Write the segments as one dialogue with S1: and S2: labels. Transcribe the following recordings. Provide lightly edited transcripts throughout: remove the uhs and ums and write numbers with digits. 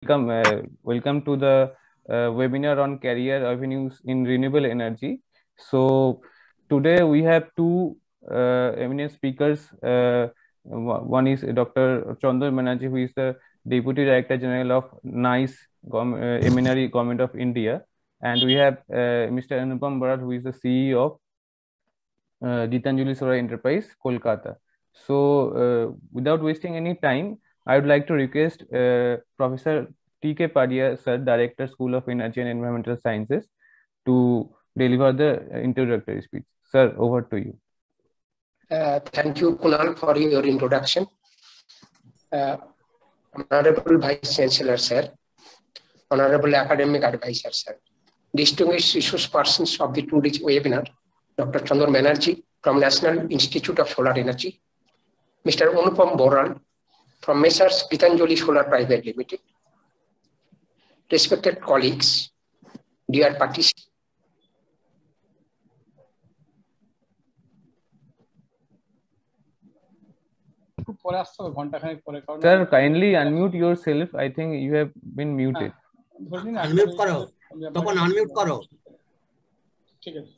S1: welcome to the webinar on career avenues in renewable energy. So today we have two eminent speakers. One is Dr. Chandan Banerjee, who is the Deputy Director General of NICE, Eminary Government of India, and we have Mr. Anupam Barat, who is the CEO of Gitanjuli Solar Enterprise, Kolkata. So without wasting any time, I would like to request Professor T.K. Padia, Sir, Director, School of Energy and Environmental Sciences, to deliver the introductory speech. Sir, over to you.
S2: Thank you, Kunal, for your introduction. Honorable Vice Chancellor, Sir, Honorable Academic Advisor, Sir, distinguished resource persons of the today's webinar, Dr. Chandan Banerjee from National Institute of Solar Energy, Mr. Anupam Barat from Messrs. Gitanjuli Solar Private Limited, respected colleagues, dear participants.
S1: Sir, kindly unmute yourself. I think you have been muted.
S3: Unmute karo. Tokon unmute karo.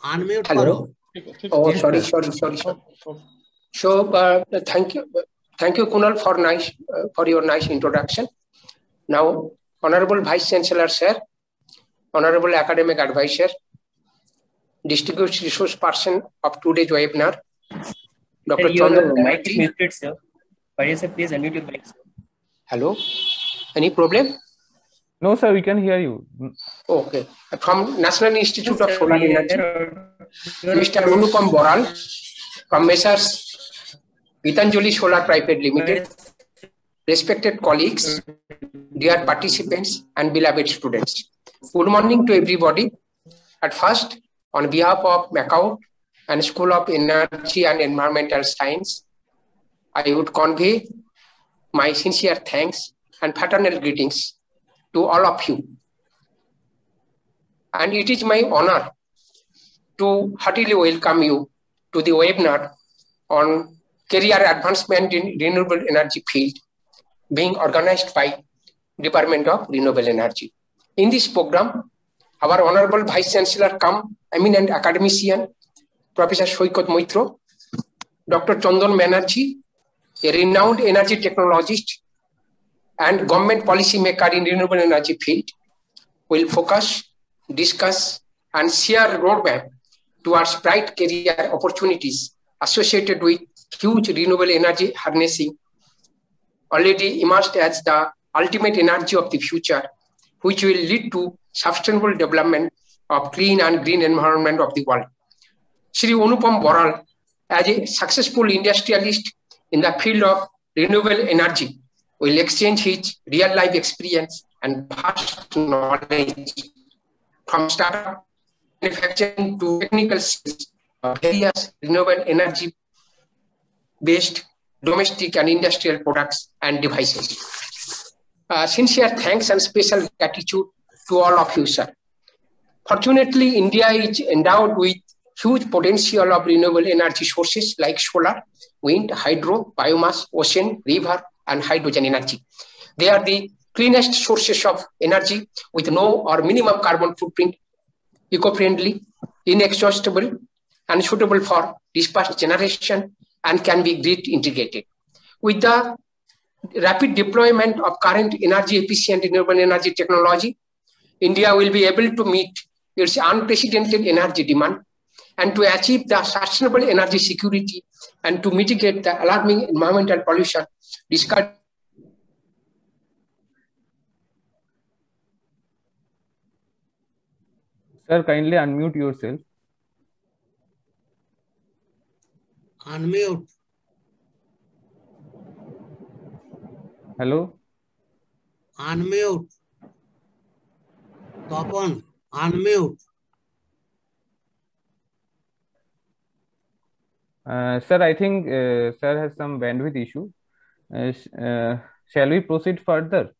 S3: Unmute
S2: Hello.
S3: karo.
S2: Oh,
S1: Yes,
S2: sorry.
S1: sir.
S2: So, thank you, Kunal, for your nice introduction. Now, Honorable Vice Chancellor, Sir, Honorable Academic Advisor, distinguished resource person of today's webinar, Dr.
S4: Your
S2: Chandan
S4: mic is
S2: Banerjee.
S4: muted, sir. Please unmute your mic, sir.
S2: Hello. Any problem?
S1: No, sir, we can hear you.
S2: Okay. From National Institute
S4: Yes,
S2: of
S4: sir,
S2: Solar
S4: we
S2: Energy,
S4: are-
S2: Mr. Anupam Barat from Messrs. Gitanjuli Solar Private Limited, respected colleagues, dear participants and beloved students. Good morning to everybody. At first, on behalf of MAKAUT and School of Energy and Environmental Science, I would convey my sincere thanks and fraternal greetings to all of you. And it is my honor to heartily welcome you to the webinar on career advancement in renewable energy field being organized by Department of Renewable Energy. In this program, our Honorable Vice Chancellor come eminent academician, Professor Soikot Moitro, Dr. Chandan Banerjee, a renowned energy technologist and government policy maker in renewable energy field, will focus, discuss, and share roadmap towards bright career opportunities associated with huge renewable energy harnessing, already emerged as the ultimate energy of the future, which will lead to sustainable development of clean and green environment of the world. Shri Anupam Barat, as a successful industrialist in the field of renewable energy, will exchange his real-life experience and vast knowledge from startup manufacturing to technical skills of various renewable energy-based domestic and industrial products and devices. Sincere thanks and special gratitude to all of you, sir. Fortunately, India is endowed with huge potential of renewable energy sources like solar, wind, hydro, biomass, ocean, river, and hydrogen energy. They are the cleanest sources of energy with no or minimum carbon footprint, eco-friendly, inexhaustible, and suitable for dispatched generation and can be grid integrated. With the rapid deployment of current energy efficient renewable energy technology, India will be able to meet its unprecedented energy demand and to achieve the sustainable energy security and to mitigate the alarming environmental pollution discussed.
S1: Sir, kindly unmute yourself.
S3: Unmute.
S1: Hello?
S3: Unmute. Topon. Unmute.
S1: Sir, I think sir has some bandwidth issue. Shall we proceed further?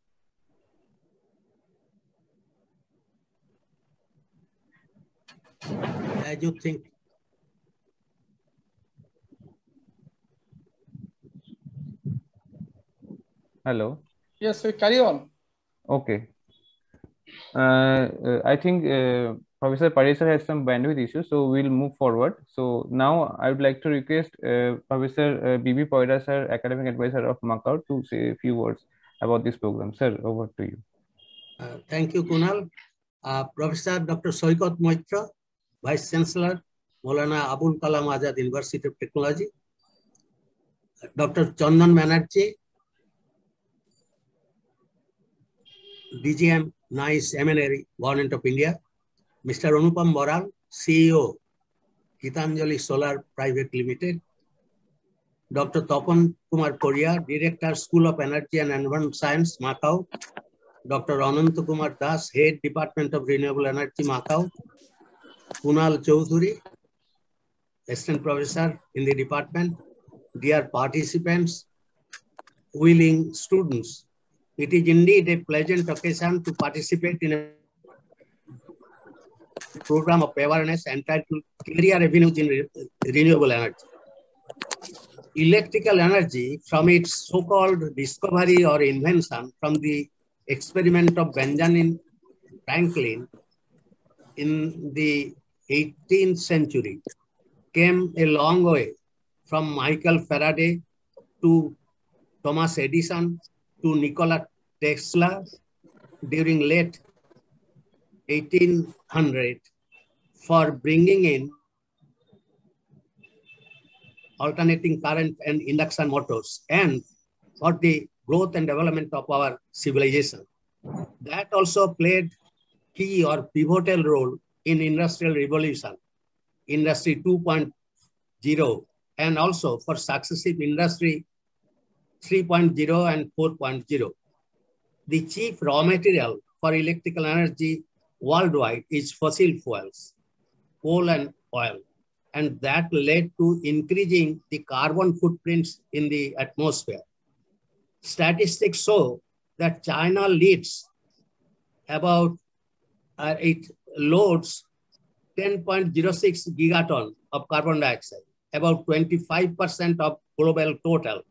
S3: As you think.
S1: Hello?
S5: Yes, we carry on.
S1: Okay. I think Professor Parisar has some bandwidth issues, so we'll move forward. So now I would like to request Professor B.B. Poira, sir, academic advisor of MAKAUT, to say a few words about this program. Sir, over to you.
S3: Thank you, Kunal. Professor Dr. Soikot Moitra, Vice Chancellor, Maulana Abul Kalam Azad University of Technology. Dr. Chandan Banerjee, DGM, NICE Eminary, Government of India. Mr. Anupam Boral, CEO, Gitanjuli Solar Private Limited. Dr. Tapan Kumar Korea, Director, School of Energy and Environment Science, MAKAUT. Dr. Anant Kumar Das, Head, Department of Renewable Energy, MAKAUT. Kunal Chaudhuri, Assistant Professor in the department. Dear participants, willing students, it is indeed a pleasant occasion to participate in a program of awareness entitled Career Avenues in Renewable Energy. Electrical energy, from its so-called discovery or invention from the experiment of Benjamin Franklin in the 18th century, came a long way, from Michael Faraday to Thomas Edison to Nikola Tesla during late 1800, for bringing in alternating current and induction motors, and for the growth and development of our civilization. That also played key or pivotal role in industrial revolution, industry 2.0, and also for successive industry 3.0 and 4.0. The chief raw material for electrical energy worldwide is fossil fuels, coal and oil, and that led to increasing the carbon footprints in the atmosphere. Statistics show that China leads about, it loads 10.06 gigaton of carbon dioxide, about 25% of global total.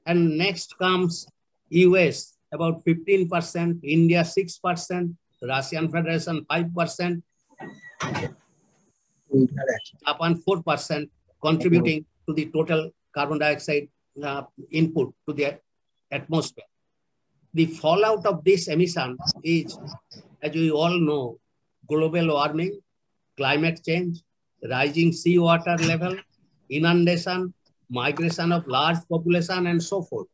S3: And next comes US, about 15%, India 6%, Russian Federation 5%, Japan 4%, contributing to the total carbon dioxide input to the atmosphere. The fallout of this emission is, as we all know, global warming, climate change, rising seawater level, inundation, migration of large population, and so forth.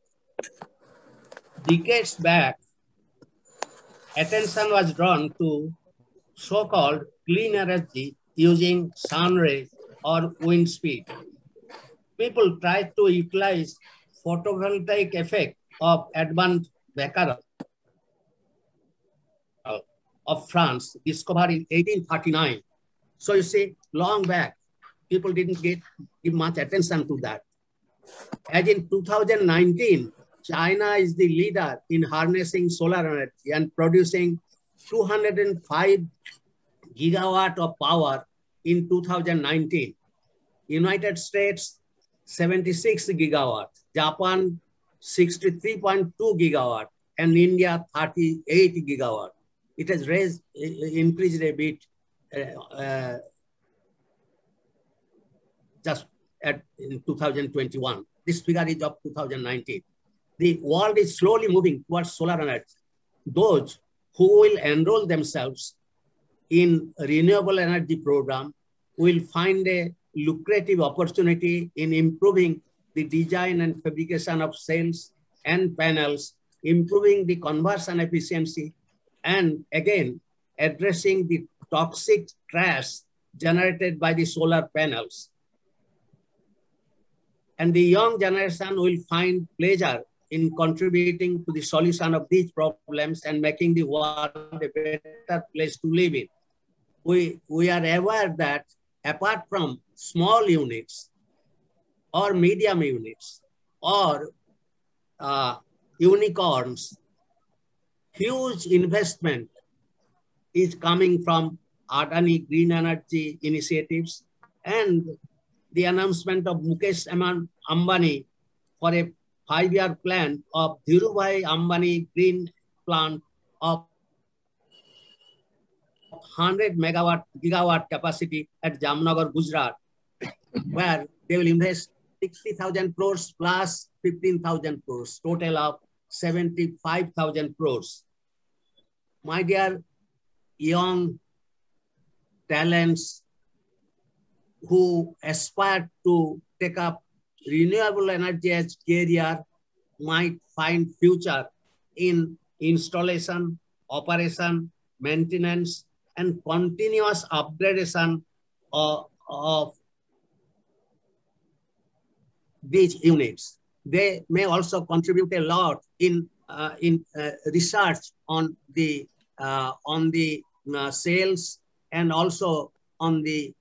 S3: Decades back, attention was drawn to so-called clean energy using sun rays or wind speed. People tried to utilize photovoltaic effect of Edmond Becquerel of France, discovered in 1839. So you see, long back, people didn't give much attention to that. As in 2019, China is the leader in harnessing solar energy and producing 205 gigawatt of power in 2019. United States, 76 gigawatt, Japan, 63.2 gigawatt, and India, 38 gigawatt. It has increased a bit just in 2021. This figure is of 2019. The world is slowly moving towards solar energy. Those who will enroll themselves in renewable energy program will find a lucrative opportunity in improving the design and fabrication of cells and panels, improving the conversion efficiency, and again, addressing the toxic trash generated by the solar panels. And the young generation will find pleasure in contributing to the solution of these problems and making the world a better place to live in. We are aware that apart from small units or medium units or unicorns, huge investment is coming from Adani Green Energy initiatives and the announcement of Mukesh Ambani for a 5-year plan of Dhirubhai Ambani Green Plant of 100 gigawatt capacity at Jamnagar, Gujarat, where they will invest 60,000 crores plus 15,000 crores, total of 75,000 crores. My dear young talents who aspire to take up renewable energy as career might find future in installation, operation, maintenance, and continuous upgradation of these units. They may also contribute a lot in research on the sales and also on the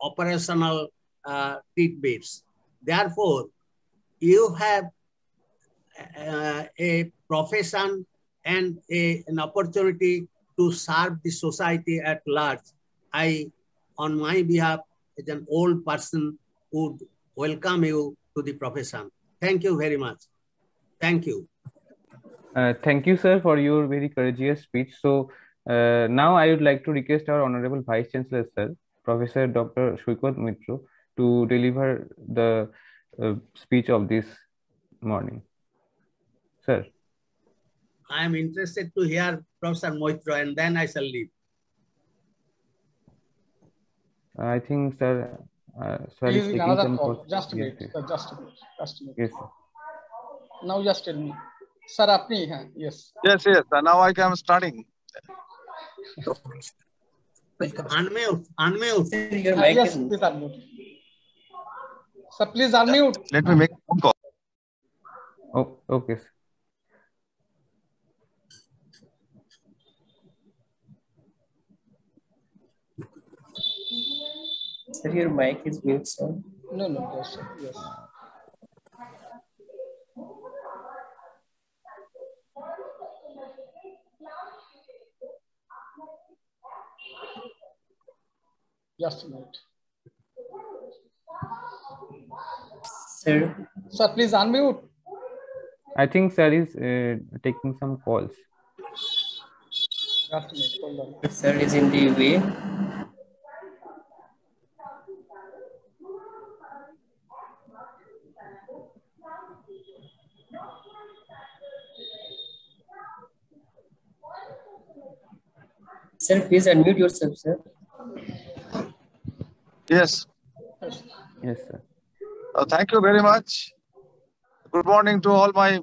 S3: operational tidbits. Therefore, you have a profession and an opportunity to serve the society at large. I, on my behalf, as an old person, would welcome you to the profession. Thank you very much. Thank you.
S1: Thank you, sir, for your very courageous speech. So now I would like to request our Honorable Vice Chancellor, sir, Professor Dr. Suikot Mitro, to deliver the speech of this morning. Sir.
S3: I am interested to hear Professor Moitro, and then I shall leave.
S1: I think, sir,
S5: He is in another call.
S1: Just a minute.
S5: Just a minute. Just a minute.
S1: Yes, sir.
S5: Now just tell me. Sir, apni hai? Yes.
S6: Yes, yes. Now I am starting.
S3: Unmute. Unmute.
S4: Your mic
S5: Yes,
S4: is
S5: please unmute. Sir, please unmute.
S6: Let me make a phone call.
S1: Oh, okay, sir.
S4: Sir, your mic is mute, sir.
S5: No, yes, sir. Yes. Just a minute.
S4: Sir.
S5: Sir, please unmute.
S1: I think sir is taking some calls.
S5: Just a minute. Hold on.
S4: Sir is in the way. Sir, please unmute yourself, sir.
S6: Yes.
S1: Yes, sir.
S6: Thank you very much. Good morning to all my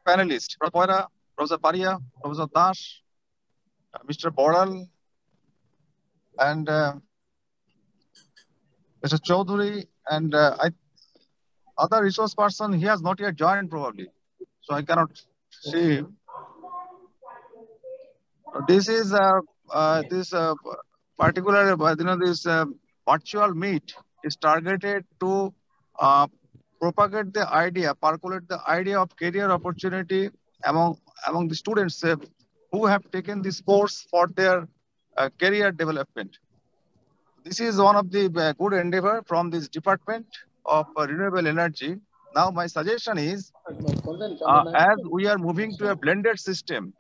S6: panelists, Professor Poira, Professor Paria, Professor Dash, Mr. Boral, and Mr. Chaudhuri, and other resource person. He has not yet joined probably, so I cannot see him. This is this particular, this virtual meet is targeted to propagate the idea, percolate the idea of career opportunity among the students who have taken this course for their career development. This is one of the good endeavor from this department of renewable energy. Now my suggestion is, as we are moving to a blended system,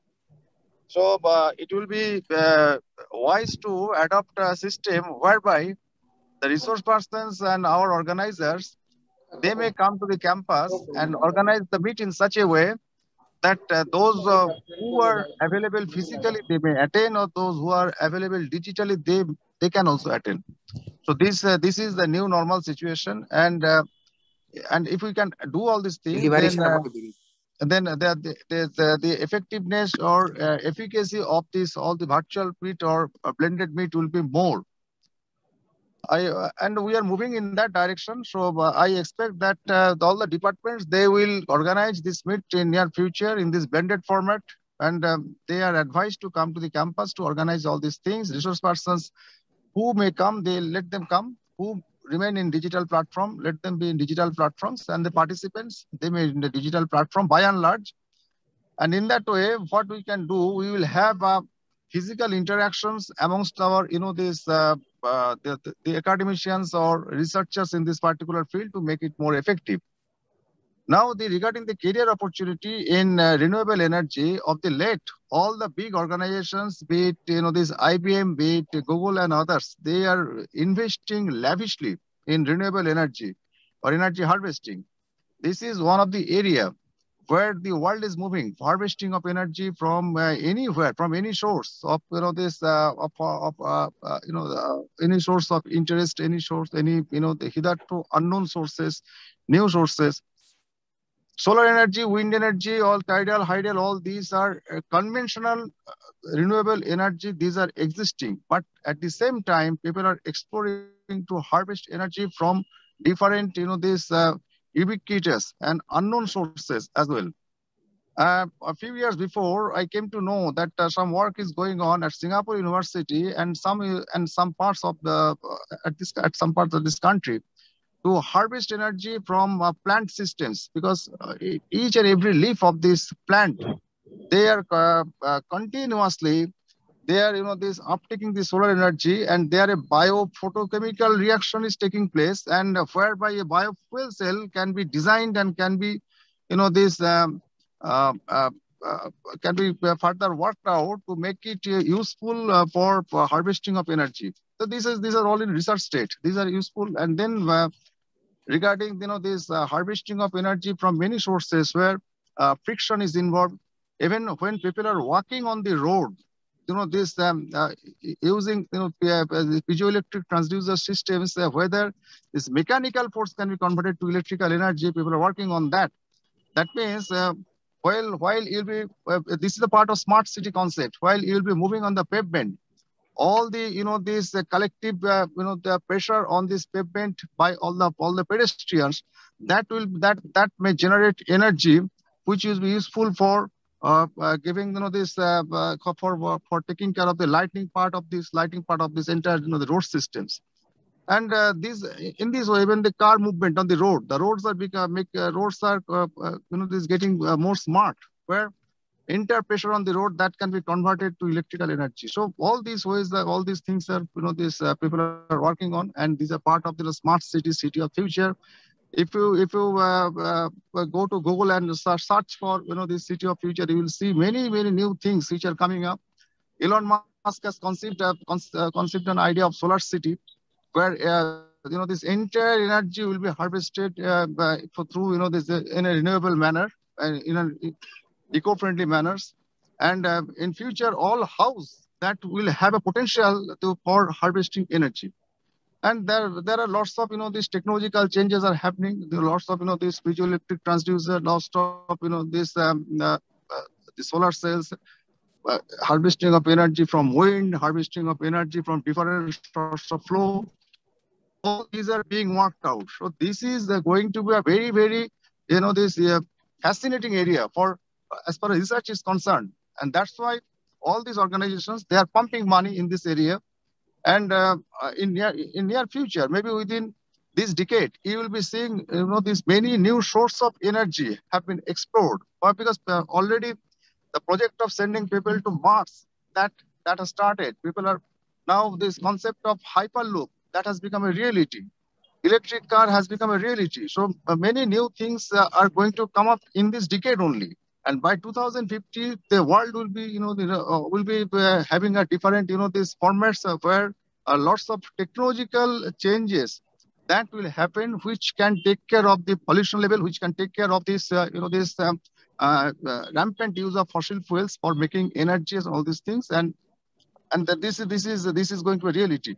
S6: so it will be wise to adopt a system whereby the resource persons and our organizers, they may come to the campus and organize the meet in such a way that those who are available physically, they may attend, or those who are available digitally, they can also attend. So this is the new normal situation, and if we can do all these things, then the effectiveness or efficacy of all the virtual meet or blended meet will be more. And we are moving in that direction. So I expect that all the departments, they will organize this meet in near future in this blended format, and they are advised to come to the campus to organize all these things. Resource persons who may come, they let them come. Who remain in digital platform, let them be in digital platforms, and the participants, they may in the digital platform by and large. And in that way, what we can do, we will have physical interactions amongst our, the academicians or researchers in this particular field to make it more effective. Now, regarding the career opportunity in renewable energy of the late, all the big organizations, be it this IBM, be it Google and others, they are investing lavishly in renewable energy or energy harvesting. This is one of the area where the world is moving, harvesting of energy from anywhere, from any source of any source of interest, any source, the hitherto unknown sources, new sources. Solar energy, wind energy, all tidal, hydel, all these are conventional renewable energy. These are existing, but at the same time, people are exploring to harvest energy from different, these ubiquitous and unknown sources as well. A few years before, I came to know that some work is going on at Singapore University and some parts of at some parts of this country to harvest energy from plant systems, because each and every leaf of this plant, they are continuously, they are this uptaking the solar energy, and there a biophotochemical reaction is taking place, and whereby a biofuel cell can be designed and can be this can be further worked out to make it useful for harvesting of energy. So these are all in research state. These are useful. And then regarding this harvesting of energy from many sources where friction is involved, even when people are walking on the road, this using the piezoelectric transducer systems, whether this mechanical force can be converted to electrical energy, people are working on that. That means while you'll be this is a part of smart city concept. While you'll be moving on the pavement, all the this collective the pressure on this pavement by all the pedestrians, that may generate energy which will be useful for giving this for taking care of the lighting part of this entire the road systems. And in this way, even the car movement on the road, the roads are this getting more smart, where entire pressure on the road that can be converted to electrical energy. So all these ways, all these things are people are working on, and these are part of the smart city of future. If you go to Google and search for this city of future, you will see many new things which are coming up. Elon Musk has conceived an idea of solar city, where this entire energy will be harvested through this in a renewable manner and in eco-friendly manners. And in future, all house that will have a potential for harvesting energy. And there are lots of these technological changes are happening. There are lots of this piezoelectric transducer, lots of this the solar cells, harvesting of energy from wind, harvesting of energy from different sources of flow. All these are being worked out. So this is going to be a very this fascinating area for as far as research is concerned. And that's why all these organizations, they are pumping money in this area. And in near future, maybe within this decade, you will be seeing these many new sources of energy have been explored. Why? Because already the project of sending people to Mars that has started. People are now this concept of hyperloop that has become a reality. Electric car has become a reality. So many new things are going to come up in this decade only. And by 2050, the world will be, having a different, these formats where lots of technological changes that will happen, which can take care of the pollution level, which can take care of this, rampant use of fossil fuels for making energies and all these things. And that this is going to be a reality.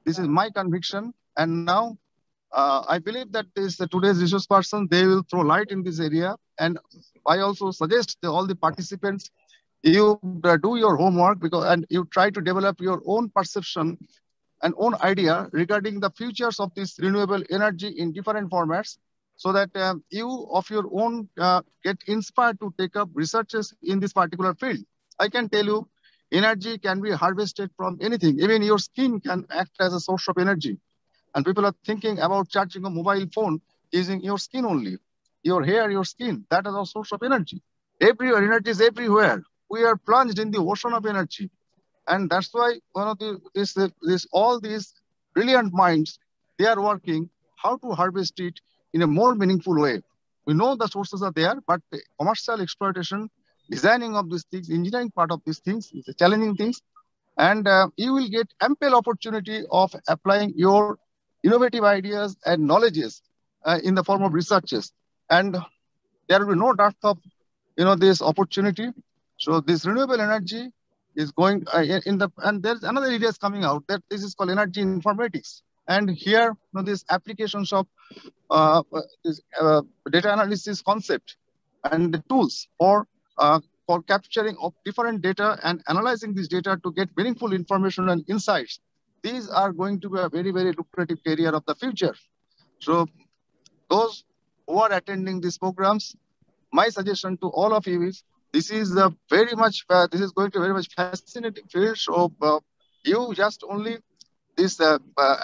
S6: This is my conviction. And now I believe that today's resource person, they will throw light in this area. And I also suggest all the participants, you do your homework and you try to develop your own perception and own idea regarding the futures of this renewable energy in different formats, so that you of your own get inspired to take up researches in this particular field. I can tell you, energy can be harvested from anything. Even your skin can act as a source of energy. And people are thinking about charging a mobile phone using your skin only. Your hair, your skin, that is a source of energy. Everywhere, energy is everywhere. We are plunged in the ocean of energy. And that's why all these brilliant minds, they are working how to harvest it in a more meaningful way. we know the sources are there, but the commercial exploitation, designing of these things, engineering part of these things is a challenging things. And you will get ample opportunity of applying your innovative ideas and knowledges in the form of researches. And there will be no dearth of this opportunity. So this renewable energy is going and there's another areas coming out that this is called energy informatics. And here, these applications of this data analysis concept and the tools for capturing of different data and analyzing this data to get meaningful information and insights. These are going to be a very, very lucrative career of the future. So those who are attending these programs, my suggestion to all of you is this is going to be very much fascinating field. So you just only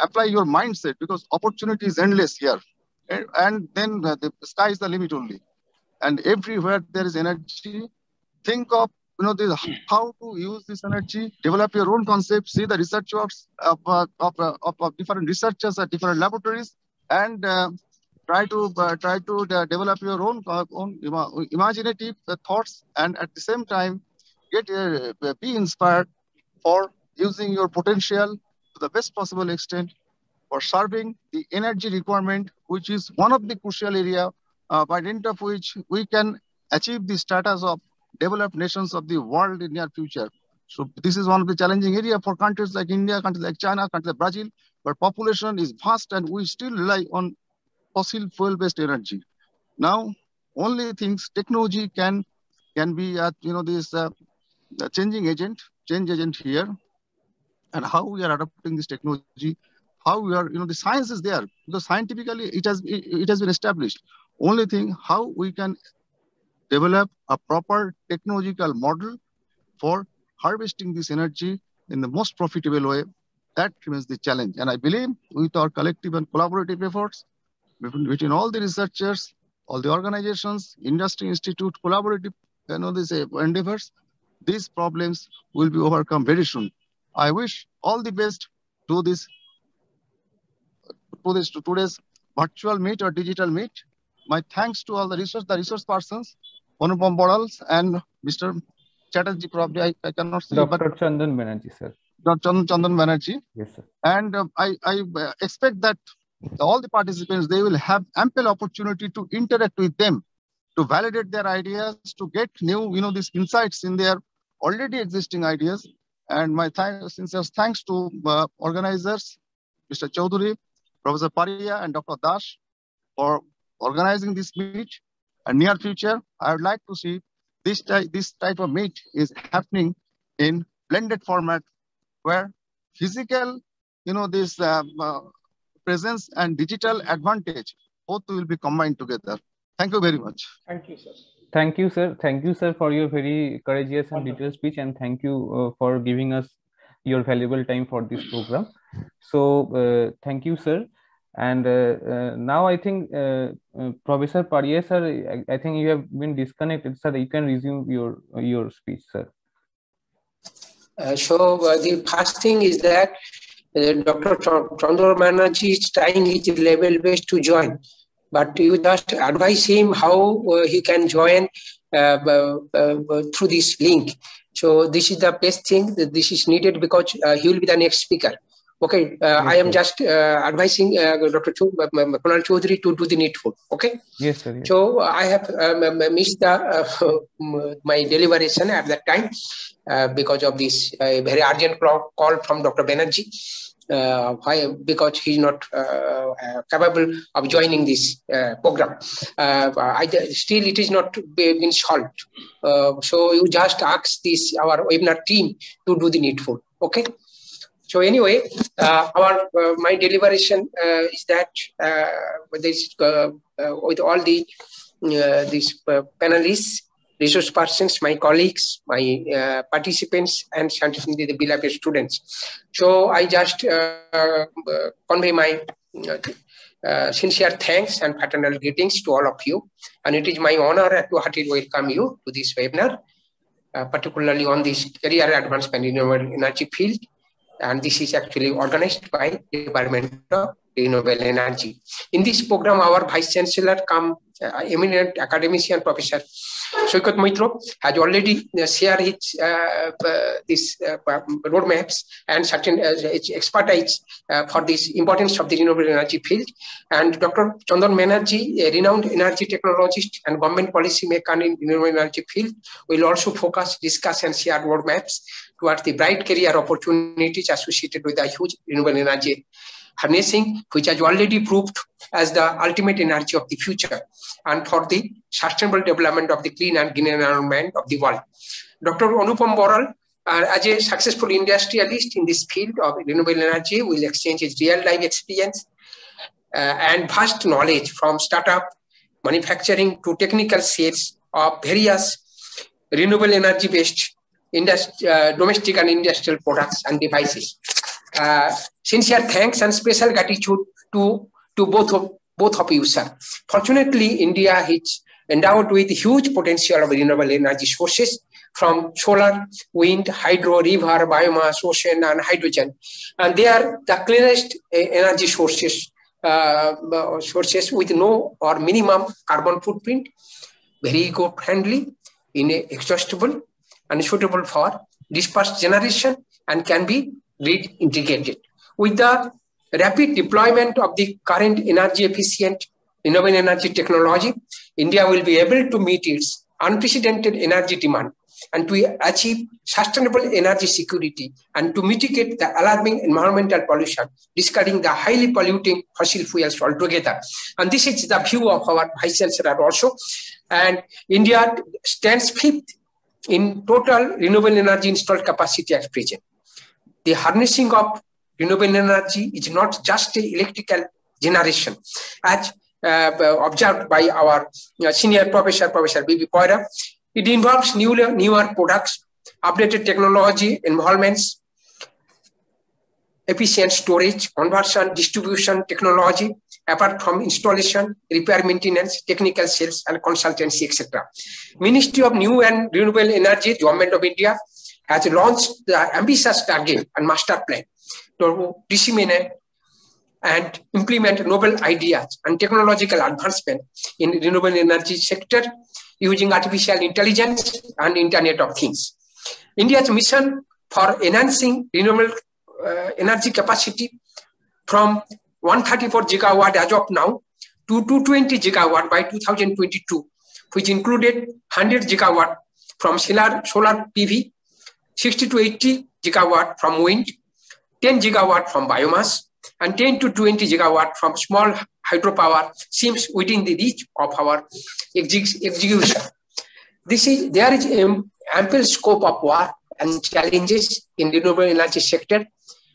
S6: apply your mindset, because opportunity is endless here. And then the sky is the limit only. And everywhere there is energy. Think of how to use this energy, develop your own concept, see the research works of different researchers at different laboratories, and try to develop your own imaginative thoughts, and at the same time be inspired for using your potential to the best possible extent for serving the energy requirement, which is one of the crucial area by dint of which we can achieve the status of developed nations of the world in near future. So this is one of the challenging area for countries like India, countries like China, countries like Brazil, where population is vast and we still rely on fossil fuel-based energy. Now, only things technology can be this change agent here, and how we are adopting this technology, how we are the science is there, because scientifically it has been established. Only thing, how we can develop a proper technological model for harvesting this energy in the most profitable way. That remains the challenge. And I believe with our collective and collaborative efforts between all the researchers, all the organizations, industry institute, collaborative these endeavors, these problems will be overcome very soon. I wish all the best to today's virtual meet or digital meet. My thanks to all the resource persons, Anupam Borals and Mr. Chatterjee, probably I cannot see.
S1: Dr. Chandan Banerjee, sir.
S6: Dr. Chandan Banerjee.
S1: Yes, sir.
S6: And I expect that all the participants, they will have ample opportunity to interact with them, to validate their ideas, to get new, these insights in their already existing ideas. And my sincere thanks to organizers, Mr. Chaudhary, Professor Paria, and Dr. Dash for organizing this meet. And near future, I would like to see this type of meet is happening in blended format, where physical, this presence and digital advantage, both will be combined together. Thank you very much.
S5: Thank you, sir.
S1: Thank you, sir. Thank you, sir, for your very courageous and detailed speech, and thank you for giving us your valuable time for this program. So, thank you, sir. And now I think Professor Paria, sir, I think you have been disconnected, sir. You can resume your speech, sir.
S2: So the first thing is that Dr. Chandra Banerjee is trying his level best to join, but you just advise him how he can join through this link. So this is the best thing that this is needed, because he will be the next speaker. Okay, yes, I am just advising Dr. Kunal Chaudhary to do the needful. Okay.
S1: Yes, sir. Yes.
S2: So I have missed my deliberation at that time because of this very urgent call from Dr. Banerjee. Because he's not capable of joining this program. Still, it is not been solved. So you just ask our webinar team to do the needful. Okay. So anyway, my deliberation is that with all these panelists, resource persons, my colleagues, my participants, and certainly the beloved students. So I just convey my sincere thanks and fraternal greetings to all of you. And it is my honor to heartily welcome you to this webinar, particularly on this career advancement in renewable energy field. And this is actually organized by Department of renewable energy. In this program, our Vice Chancellor, eminent academician, Professor Soikat Moitro, has already shared his roadmaps and certain expertise for this importance of the renewable energy field. And Dr. Chandan Banerjee, a renowned energy technologist and government policy maker in renewable energy field, will also focus, discuss, and share roadmaps towards the bright career opportunities associated with the huge renewable energy harnessing, which has already proved as the ultimate energy of the future and for the sustainable development of the clean and green environment of the world. Dr. Anupam Boral, as a successful industrialist in this field of renewable energy, will exchange his real-life experience and vast knowledge from startup, manufacturing to technical sales of various renewable energy-based domestic and industrial products and devices. Sincere thanks and special gratitude to both of you, sir. Fortunately, India is endowed with huge potential of renewable energy sources from solar, wind, hydro, river, biomass, ocean, and hydrogen. And they are the cleanest energy sources with no or minimum carbon footprint, very eco-friendly, inexhaustible, and suitable for dispersed generation, and can be grid integrated. With the rapid deployment of the current energy efficient renewable energy technology, India will be able to meet its unprecedented energy demand and to achieve sustainable energy security and to mitigate the alarming environmental pollution, discarding the highly polluting fossil fuels altogether. And this is the view of our Vice Chancellor also. And India stands fifth in total renewable energy installed capacity at present. The harnessing of renewable energy is not just electrical generation, as observed by our senior professor, Professor B.B. Poira. It involves newer products, updated technology, involvements, efficient storage, conversion, distribution technology, apart from installation, repair, maintenance, technical sales, and consultancy, etc. Ministry of New and Renewable Energy, Government of India, has launched the ambitious target and master plan to disseminate and implement novel ideas and technological advancement in renewable energy sector using artificial intelligence and Internet of Things. India's mission for enhancing renewable energy capacity from 134 gigawatt as of now to 220 gigawatt by 2022, which included 100 gigawatt from solar PV, 60 to 80 gigawatt from wind, 10 gigawatt from biomass, and 10 to 20 gigawatt from small hydropower seems within the reach of our execution. There is ample scope of work and challenges in the renewable energy sector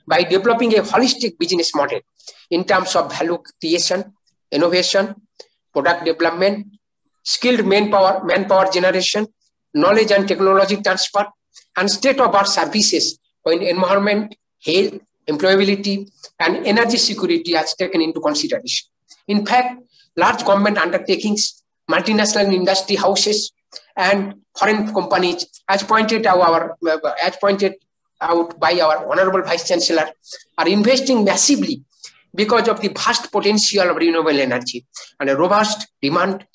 S2: by developing a holistic business model in terms of value creation, innovation, product development, skilled manpower generation, knowledge and technology transfer, and state-of-the-art services when environment, health, employability, and energy security are taken into consideration. In fact, large government undertakings, multinational industry houses, and foreign companies, as pointed out by our Honorable Vice Chancellor, are investing massively because of the vast potential of renewable energy and a robust demand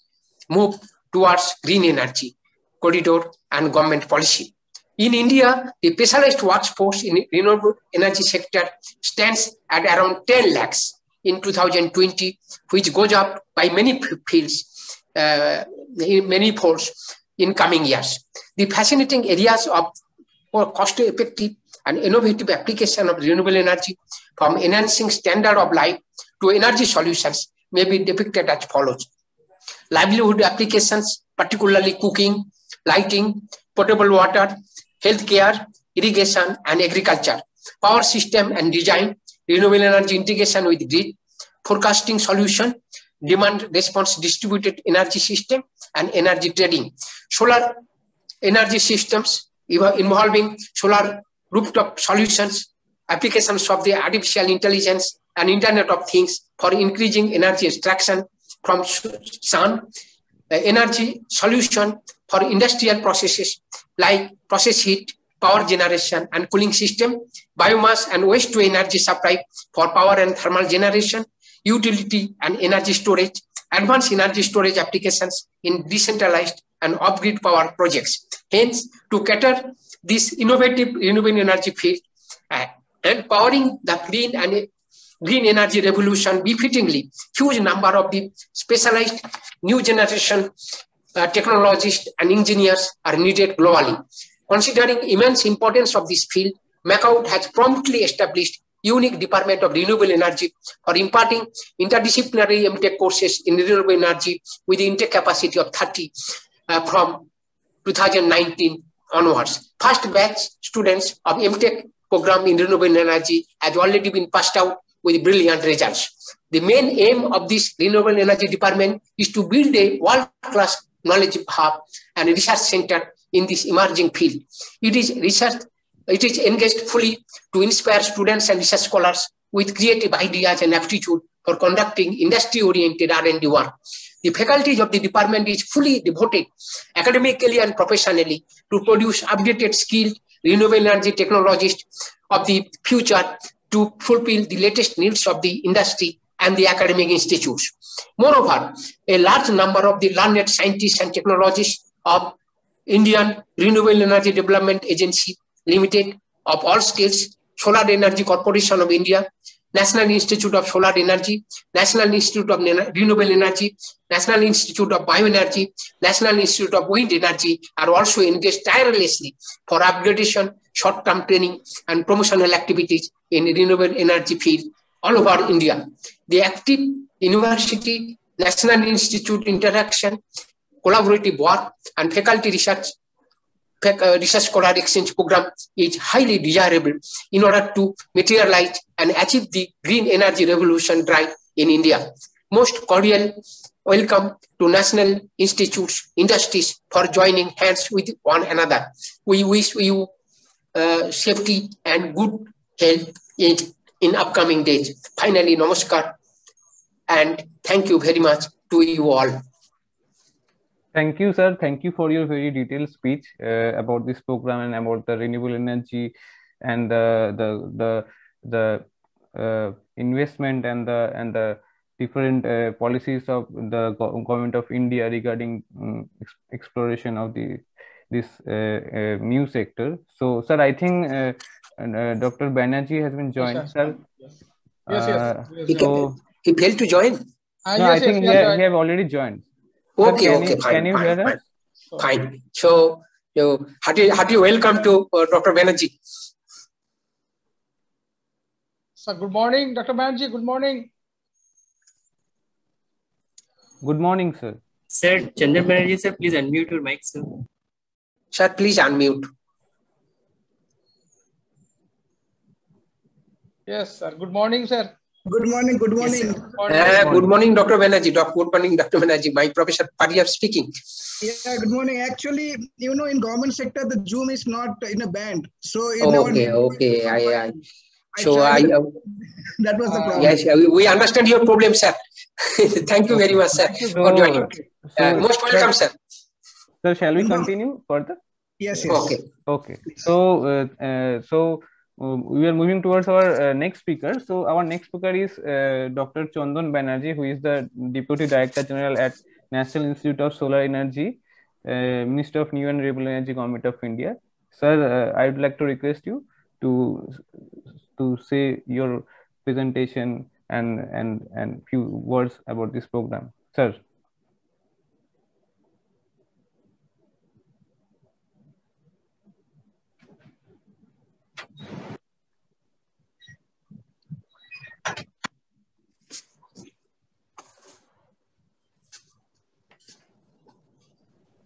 S2: move towards green energy corridor and government policy. In India, the specialized workforce in renewable energy sector stands at around 10 lakhs in 2020, which goes up by many fields, many folds in coming years. The fascinating areas of cost-effective and innovative application of renewable energy, from enhancing standard of life to energy solutions, may be depicted as follows. Livelihood applications, particularly cooking, lighting, potable water, healthcare, irrigation, and agriculture, power system and design, renewable energy integration with grid, forecasting solution, demand response distributed energy system, and energy trading. Solar energy systems involving solar rooftop solutions, applications of the artificial intelligence and Internet of Things for increasing energy extraction from sun, energy solution for industrial processes like process heat, power generation and cooling system, biomass and waste to energy supply for power and thermal generation, utility and energy storage, advanced energy storage applications in decentralized and off-grid power projects. Hence, to cater this innovative renewable energy field and powering the green energy revolution befittingly, huge number of the specialized new generation technologists and engineers are needed globally. Considering immense importance of this field, MAKAUT has promptly established unique department of renewable energy for imparting interdisciplinary MTech courses in renewable energy with the intake capacity of 30 from 2019 onwards. First batch students of MTech program in renewable energy has already been passed out with brilliant results. The main aim of this renewable energy department is to build a world-class knowledge hub and research center in this emerging field. It is engaged fully to inspire students and research scholars with creative ideas and aptitude for conducting industry-oriented R&D work. The faculties of the department is fully devoted academically and professionally to produce updated skilled renewable energy technologists of the future to fulfill the latest needs of the industry and the academic institutes. Moreover, a large number of the learned scientists and technologists of Indian Renewable Energy Development Agency Limited of all states, Solar Energy Corporation of India, National Institute of Solar Energy, National Institute of Renewable Energy, National Institute of Bioenergy, National Institute of Wind Energy are also engaged tirelessly for upgradation, short-term training, and promotional activities in renewable energy field all over India. The active university, National Institute interaction, collaborative work, and faculty research scholar exchange program is highly desirable in order to materialize and achieve the green energy revolution drive in India. Most cordial welcome to national institutes, industries for joining hands with one another. We wish you safety and good health in upcoming days. Finally, namaskar and thank you very much to you all.
S1: Thank you, sir. Thank you for your very detailed speech about this program and about the renewable energy and the investment and the different policies of the government of India regarding exploration of this new sector. So, sir, I think Dr. Banerjee has been joined,
S5: Yes,
S1: sir.
S5: Yes.
S2: He failed to join.
S1: No, I think he have already joined.
S2: Okay,
S1: Sir, can you hear us?
S2: Fine. So, hearty welcome to Dr. Banerjee.
S5: Sir, good morning, Dr. Banerjee. Good morning.
S1: Good morning, sir.
S4: Sir, Chandra Banerjee, sir, please unmute your mic, sir.
S2: Sir, please unmute.
S5: Yes, sir. Good morning, sir.
S7: Good morning. Good morning.
S5: Yes,
S2: Good morning, Dr. Banerjee. Good morning, Dr. Banerjee. My Professor Padiyap speaking.
S7: Yeah, good morning. Actually, in government sector, the Zoom is not in a band. So
S2: Okay.
S7: That was the problem.
S2: Yes, we understand your problem, sir. Thank you very much, sir, for joining. Most welcome, sir.
S1: Sir, shall we continue further?
S7: Yes.
S1: Okay. So we are moving towards our next speaker. So our next speaker is Dr. Chandan Banerjee, who is the Deputy Director General at National Institute of Solar Energy, Minister of New and Renewable Energy, Government of India. Sir, I would like to request you to say your presentation and few words about this program, sir.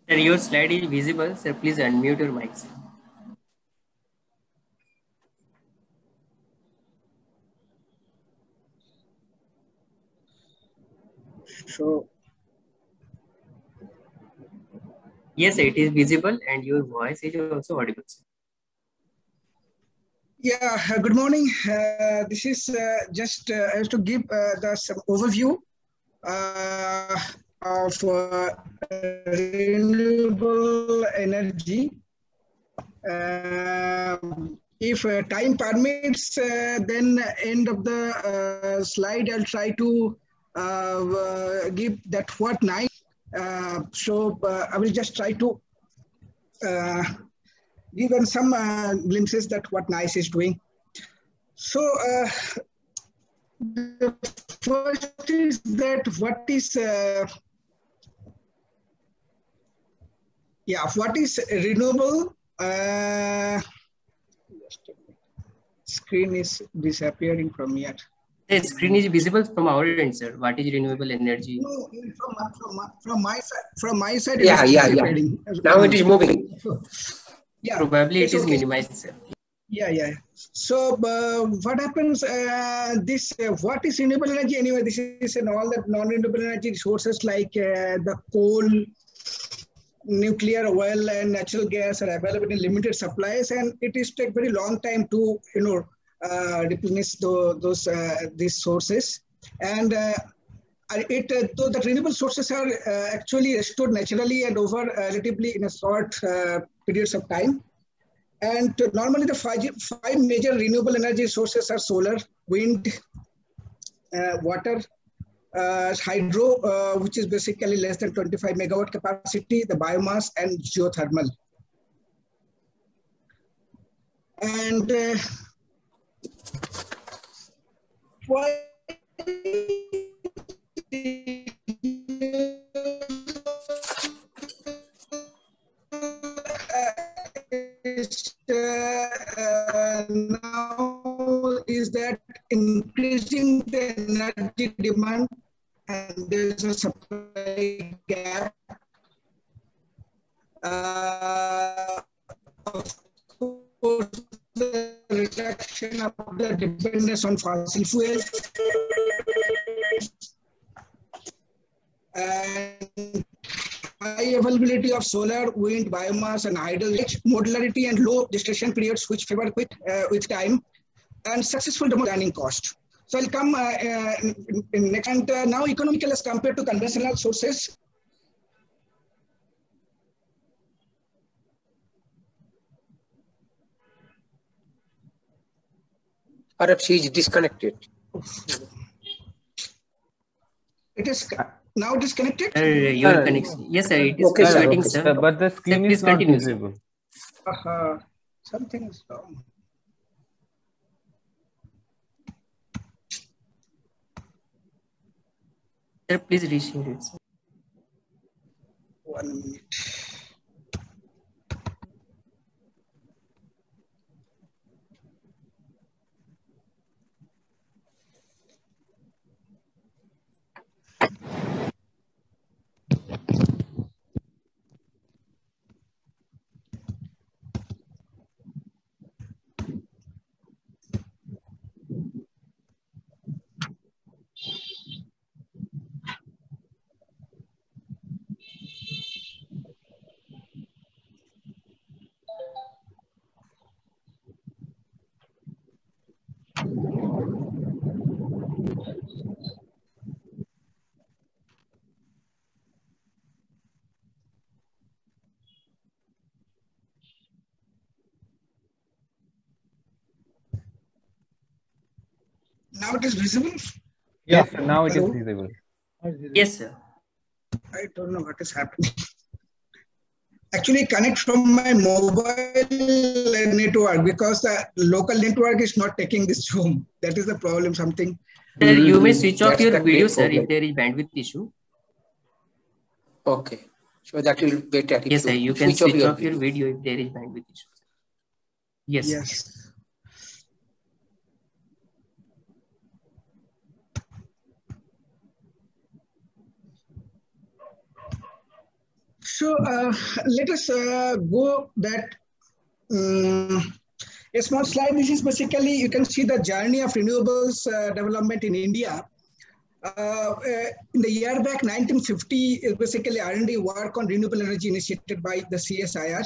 S4: Sir, your slide is visible. Sir, please unmute your mic, sir.
S7: So,
S4: yes, it is visible and your voice is also audible, sir.
S7: yeah, good morning. This is just to give some overview of renewable energy. if time permits, then end of the slide, I'll try to give that what nice. So I will just try to give some glimpses that what NICE is doing. So the first is that what is renewable? Screen is disappearing from here.
S4: The screen is visible from our end, sir. What is renewable energy?
S7: No, from my side. From my side.
S2: Yeah. Now it is moving.
S7: Yeah.
S4: Probably it is
S7: okay.
S4: minimized, sir.
S7: Yeah. So what happens? What is renewable energy anyway? This is all the non-renewable energy resources like the coal, nuclear, oil, and natural gas are available in limited supplies, and it is take very long time to replenish these sources. And though the renewable sources are actually restored naturally and over relatively in a short periods of time. And normally the five major renewable energy sources are solar, wind, water, hydro, which is basically less than 25 megawatt capacity, the biomass, and geothermal. And why now is that increasing the energy demand and there's a supply gap. Of course, the reduction of the dependence on fossil fuels and high availability of solar, wind, biomass, and hydro, modularity and low gestation periods, which favor quick with time, and successful planning cost. So I'll come in next. And now economical as compared to conventional sources.
S2: Perhaps he is disconnected.
S7: It is now disconnected.
S4: Your connection. Yes, sir. It is
S2: Okay, sir.
S4: starting,
S2: Okay,
S4: sir.
S1: But the screen
S4: Sir,
S1: is not
S4: continue,
S1: visible.
S7: Something is wrong.
S4: Sir, please reshare it, sir.
S7: 1 minute. Now it is visible?
S1: Yes, sir, now it is
S7: Hello?
S1: visible.
S4: Yes, sir.
S7: I don't know what is happening. Actually, connect from my mobile network because the local network is not taking this Zoom. That is the problem, something.
S4: Sir, you may switch off
S2: That's
S4: your
S2: the
S4: video,
S2: great
S4: sir,
S2: problem.
S4: if there is bandwidth issue.
S2: Okay. So that will be better.
S4: Yes, sir. You can
S2: switch
S4: switch off your video if there is bandwidth issue. Yes.
S7: Yes. So let us go back. A small slide. This is basically, you can see the journey of renewables development in India. In the year back, 1950, is basically R&D work on renewable energy initiated by the CSIR.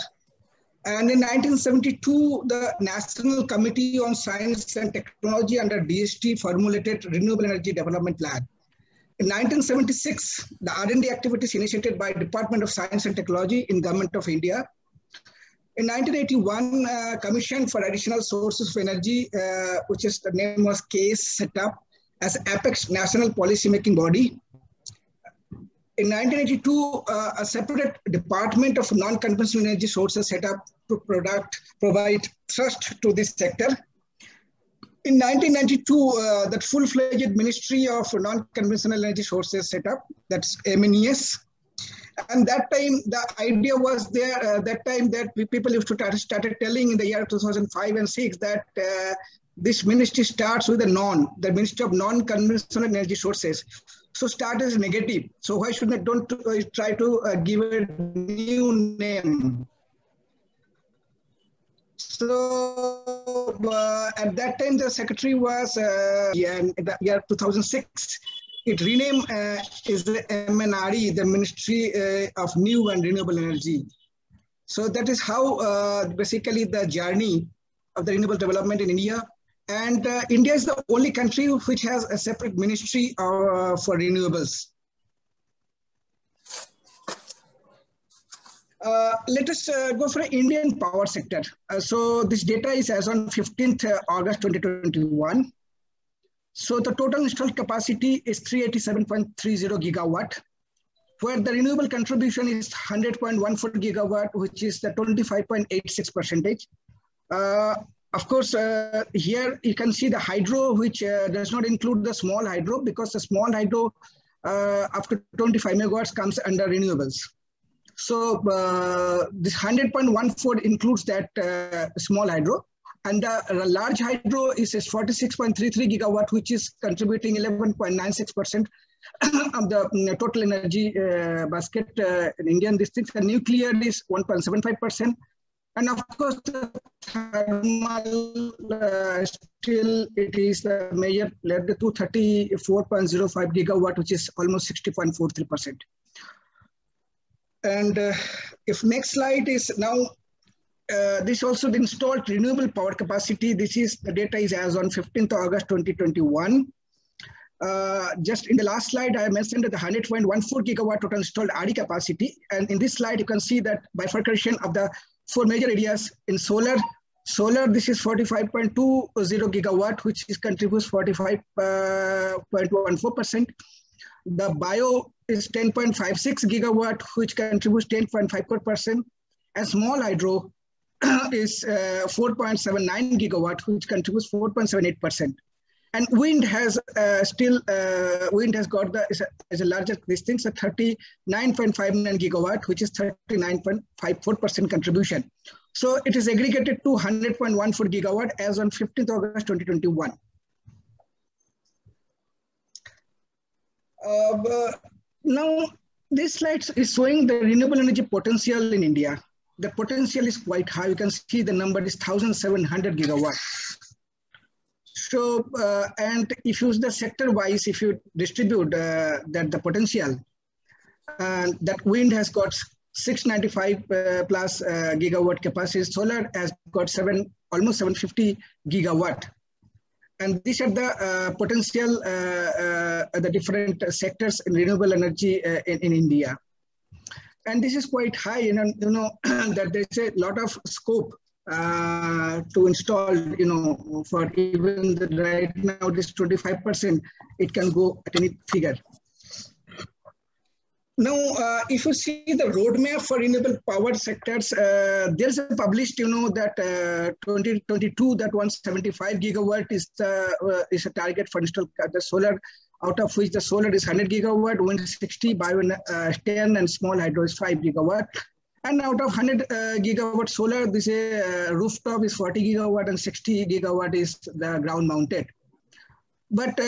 S7: And in 1972, the National Committee on Science and Technology under DST formulated Renewable Energy Development Plan. In 1976, the R&D activities initiated by Department of Science and Technology in Government of India In 1981, Commission for Additional Sources of Energy, which is the name was CASE, set up as Apex National Policy Making Body. In 1982, a separate Department of Non-Conventional Energy Sources set up to provide thrust to this sector. In 1992, that full-fledged Ministry of Non-Conventional Energy Sources set up, that's MNES. And that time, the idea was there, that time that people used to started telling in the year 2005 and 6 that this ministry starts with the Ministry of Non-Conventional Energy Sources. So start as negative. So why should I don't try to give a new name? So at that time, the secretary was in the year 2006. It renamed is the MNRE, the Ministry of New and Renewable Energy. So that is how basically the journey of the renewable development in India. And India is the only country which has a separate ministry for renewables. Let us go for the Indian power sector. So this data is as on 15th August 2021. So the total installed capacity is 387.30 gigawatt, where the renewable contribution is 100.14 gigawatt, which is the 25.86%. Of course, here you can see the hydro, which does not include the small hydro, because the small hydro after 25 megawatts comes under renewables. So this 100.14 includes that small hydro, and the large hydro is 46.33 gigawatt, which is contributing 11.96% of the total energy basket in Indian districts. And nuclear is 1.75%. And of course, the thermal still it is the major, led to 34.05 gigawatt, which is almost 60.43%. And if next slide is now, this also the installed renewable power capacity. This is the data is as on 15th August 2021. Just in the last slide, I mentioned that the 100.14 gigawatt total installed RE capacity. And in this slide, you can see that bifurcation of the 4 major areas in solar. Solar, this is 45.20 gigawatt, which is contributes 45.14%. The bio is 10.56 gigawatt, which contributes 10.54%. And small hydro is 4.79 gigawatt, which contributes 4.78%. And wind has wind has got the is a larger this thing, so 39.59 gigawatt, which is 39.54% contribution. So it is aggregated to 100.14 gigawatt as on 15th August 2021. Now this slide is showing the renewable energy potential in India. The potential is quite high. You can see the number is 1,700 gigawatts. So, and if you use the sector-wise, if you distribute that the potential, that wind has got 695 plus gigawatt capacity, solar has got almost 750 gigawatt. And these are the potential, the different sectors in renewable energy in India. And this is quite high, you know that there's a lot of scope to install, for even right now, this 25%, it can go at any figure. Now, if you see the roadmap for renewable power sectors, there's a published, that 2022, that 175 gigawatt is a target for install the solar, out of which the solar is 100 gigawatt, wind 60, bio 10, and small hydro is 5 gigawatt. And out of 100 gigawatt solar, this rooftop is 40 gigawatt and 60 gigawatt is the ground mounted. But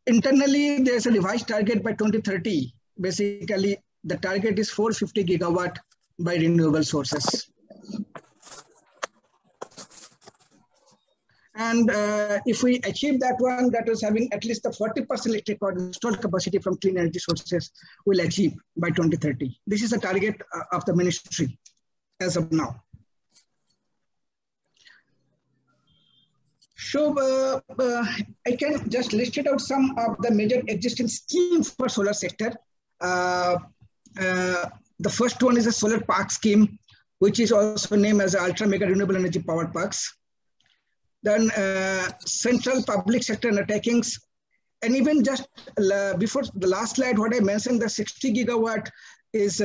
S7: internally, there's a revised target by 2030. Basically, the target is 450 gigawatt by renewable sources. And if we achieve that one, that is having at least the 40% electric installed capacity from clean energy sources will achieve by 2030. This is a target of the ministry as of now. So I can just list it out some of the major existing schemes for solar sector. The first one is a solar park scheme, which is also named as ultra mega renewable energy power parks. Then central public sector undertakings, and even just before the last slide, what I mentioned, the 60 gigawatt is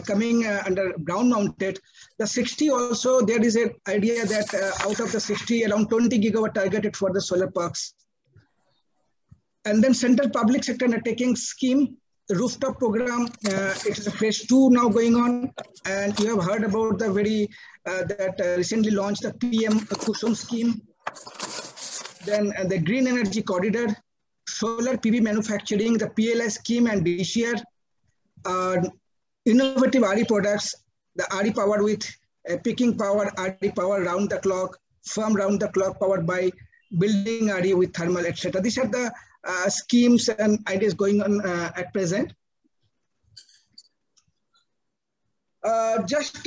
S7: coming under ground mounted. The 60 also, there is an idea that out of the 60, around 20 gigawatt targeted for the solar parks. And then central public sector undertaking scheme, the rooftop program, it is a phase 2 now going on. And you have heard about the recently launched the PM Kusum scheme. Then the green energy corridor, solar PV manufacturing, the PLI scheme and DCR, innovative RE products, the RE powered with peaking power, RE power round the clock, firm round the clock powered by building RE with thermal, etc. These are the schemes and ideas going on at present. I'll just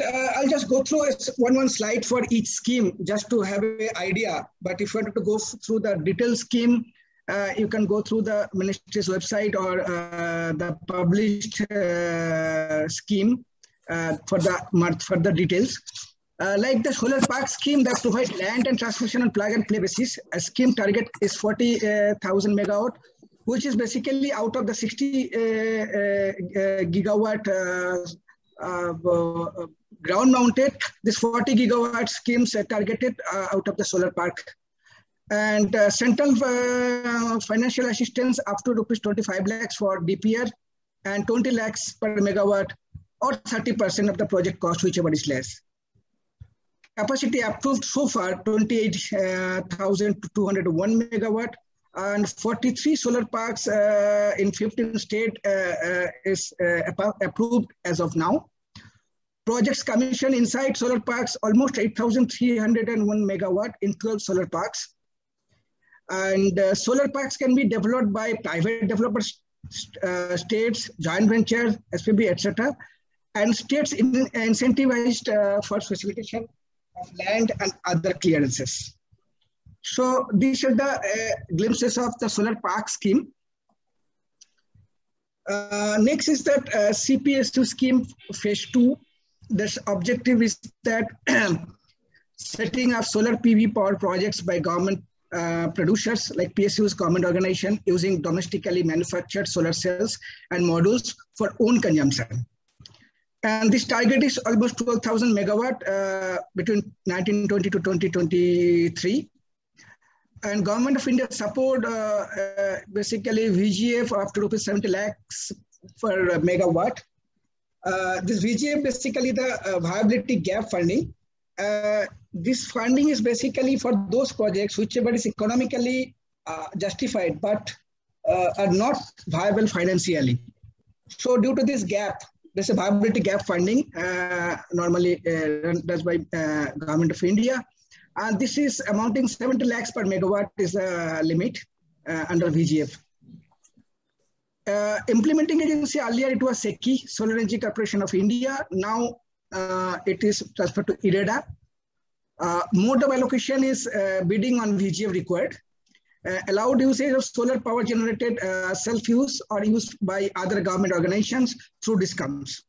S7: go through one slide for each scheme just to have an idea. But if you want to go through the detailed scheme, you can go through the ministry's website or the published scheme for the details. Like the solar park scheme that provides land and transmission on plug and play basis, a scheme target is 40,000 megawatt, which is basically out of the 60 gigawatt ground mounted. This 40 gigawatt schemes are targeted out of the solar park. And central financial assistance up to rupees 25 lakhs for DPR and 20 lakhs per megawatt or 30% of the project cost, whichever is less. Capacity approved so far 28,201 megawatt, and 43 solar parks in 15 states is approved as of now. Projects commissioned inside solar parks almost 8,301 megawatt in 12 solar parks. And solar parks can be developed by private developers, states, joint venture, SPV, etc. And states incentivized for facilitation of land and other clearances. So these are the glimpses of the solar park scheme. Next is that CPS2 scheme phase 2. The objective is that setting up solar PV power projects by government producers like PSUs, government organization, using domestically manufactured solar cells and modules for own consumption. And this target is almost 12,000 megawatt between 1920 to 2023. And Government of India support basically VGF up to rupees 70 lakhs per megawatt. This VGF basically the viability gap funding. This funding is basically for those projects whichever is economically justified but are not viable financially. So due to this gap, there's a viability gap funding normally done by Government of India. And this is amounting 70 lakhs per megawatt is the limit under VGF. Implementing agency, earlier it was SECI, Solar Energy Corporation of India. Now it is transferred to IREDA. Mode of allocation is bidding on VGF required. Allowed usage of solar power generated self-use or used by other government organizations through discounts.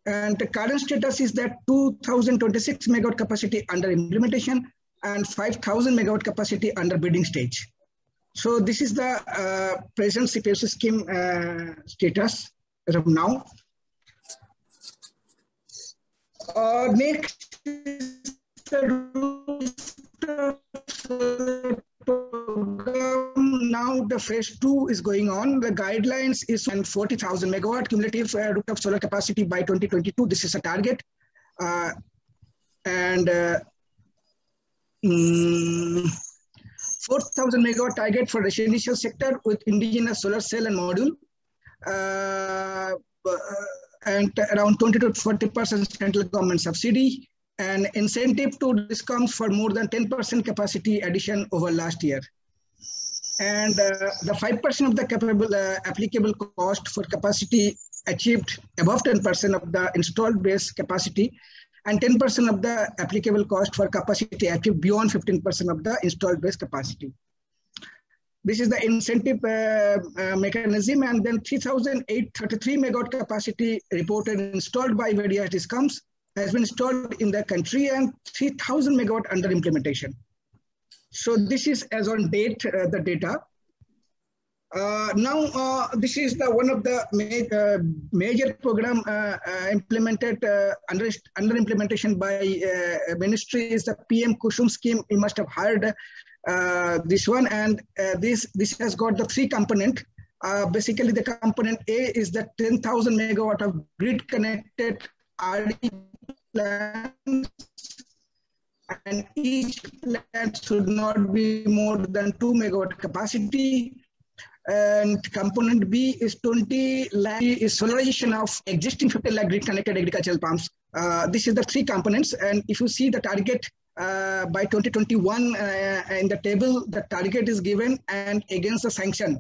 S7: And the current status is that 2,026 megawatt capacity under implementation and 5,000 megawatt capacity under bidding stage. So this is the present CPS scheme status as of now. Next is the program. Now the phase 2 is going on. The guidelines is 40,000 megawatt cumulative rooftop solar capacity by 2022. This is a target. 4,000 megawatt target for residential sector with indigenous solar cell and module. And around 20 to 40% central government subsidy and incentive to discounts for more than 10% capacity addition over last year. And the 5% of the applicable cost for capacity achieved above 10% of the installed base capacity and 10% of the applicable cost for capacity achieved beyond 15% of the installed base capacity. This is the incentive mechanism, and then 3,833 megawatt capacity reported installed by various discoms has been installed in the country and 3,000 megawatt under implementation. So this is as on date, the data. Now, this is the one of the major program implemented under implementation by ministry is the PM Kusum scheme. You must have heard this one, and this has got the three component. Basically, the component A is the 10,000 megawatt of grid connected RE plants, and each plant should not be more than 2 megawatt capacity. And component B is 20 lakh is solarization of existing 50 lakh grid connected agricultural pumps. This is the three components. And if you see the target by 2021 in the table, the target is given and against the sanction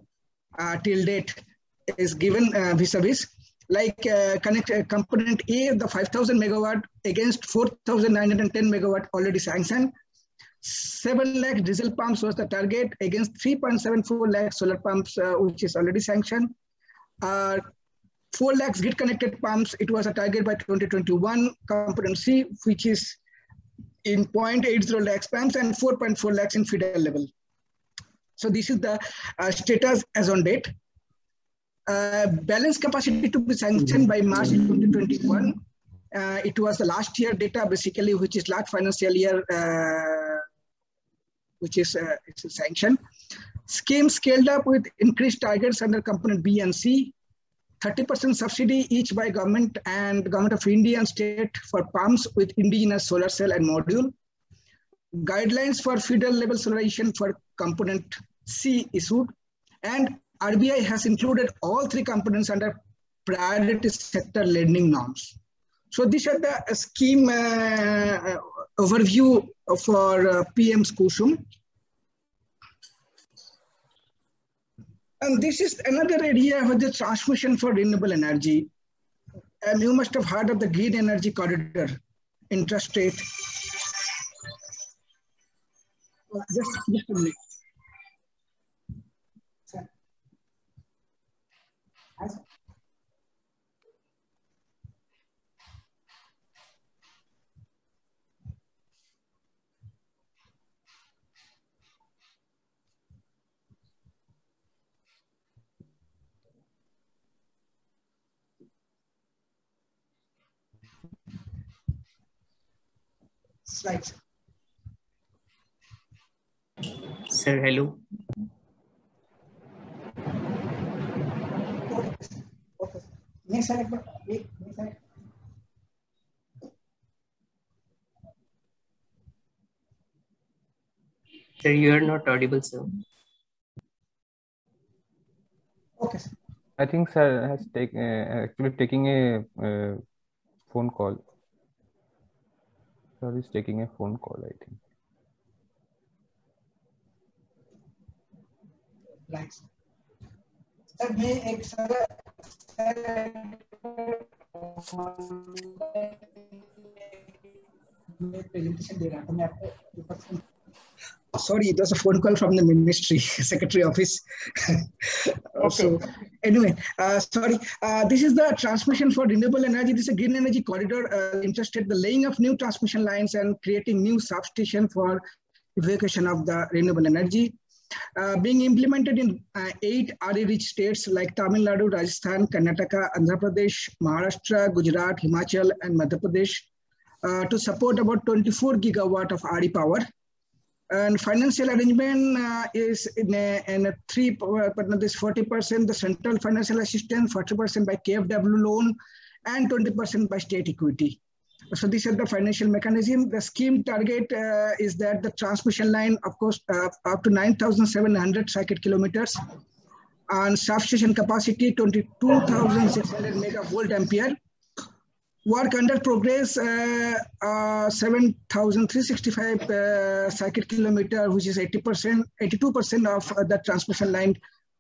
S7: till date is given vis-a-vis. Like component A, the 5,000 megawatt against 4,910 megawatt already sanctioned. 7 lakh diesel pumps was the target against 3.74 lakh solar pumps, which is already sanctioned. 4 lakhs grid connected pumps, it was a target by 2021. Component C, which is in 0.80 lakhs pumps and 4.4 lakhs in feeder level. So this is the status as on date. Balance capacity to be sanctioned by March 2021. It was the last year data, basically, which is last financial year, which is it's a sanction. Scheme scaled up with increased targets under component B and C. 30% subsidy each by government and Government of India and state for pumps with indigenous solar cell and module. Guidelines for feeder level solarization for component C issued, and RBI has included all three components under priority sector lending norms. So these are the scheme overview for PM's Kusum. And this is another area of the transmission for renewable energy. And you must have heard of the Green Energy Corridor, interstate. Just a minute. Slides.
S4: Sir, hello.
S7: Okay. Next slide. Next slide.
S4: Sir, you are not audible, sir.
S7: Okay.
S1: I think sir has actually taking a phone call. Sir is taking a phone call, I think.
S7: Right. Sir, मैं एक presentation दे रहा था मैं आपको. Sorry, it was a phone call from the ministry, secretary office. Okay. So anyway, sorry. This is the transmission for renewable energy. This is a green energy corridor interested the laying of new transmission lines and creating new substation for evacuation of the renewable energy. Being implemented in 8 RE-rich states like Tamil Nadu, Rajasthan, Karnataka, Andhra Pradesh, Maharashtra, Gujarat, Himachal, and Madhya Pradesh to support about 24 gigawatt of RE power. And financial arrangement is in a 3, but this 40% the central financial assistance, 40% by KfW loan, and 20% by state equity. So these are the financial mechanism. The scheme target is that the transmission line, of course, up to 9,700 circuit kilometers, and substation capacity 22,600 megavolt ampere. Work under progress, 7,365 circuit kilometer, which is 80%, 82% of the transmission line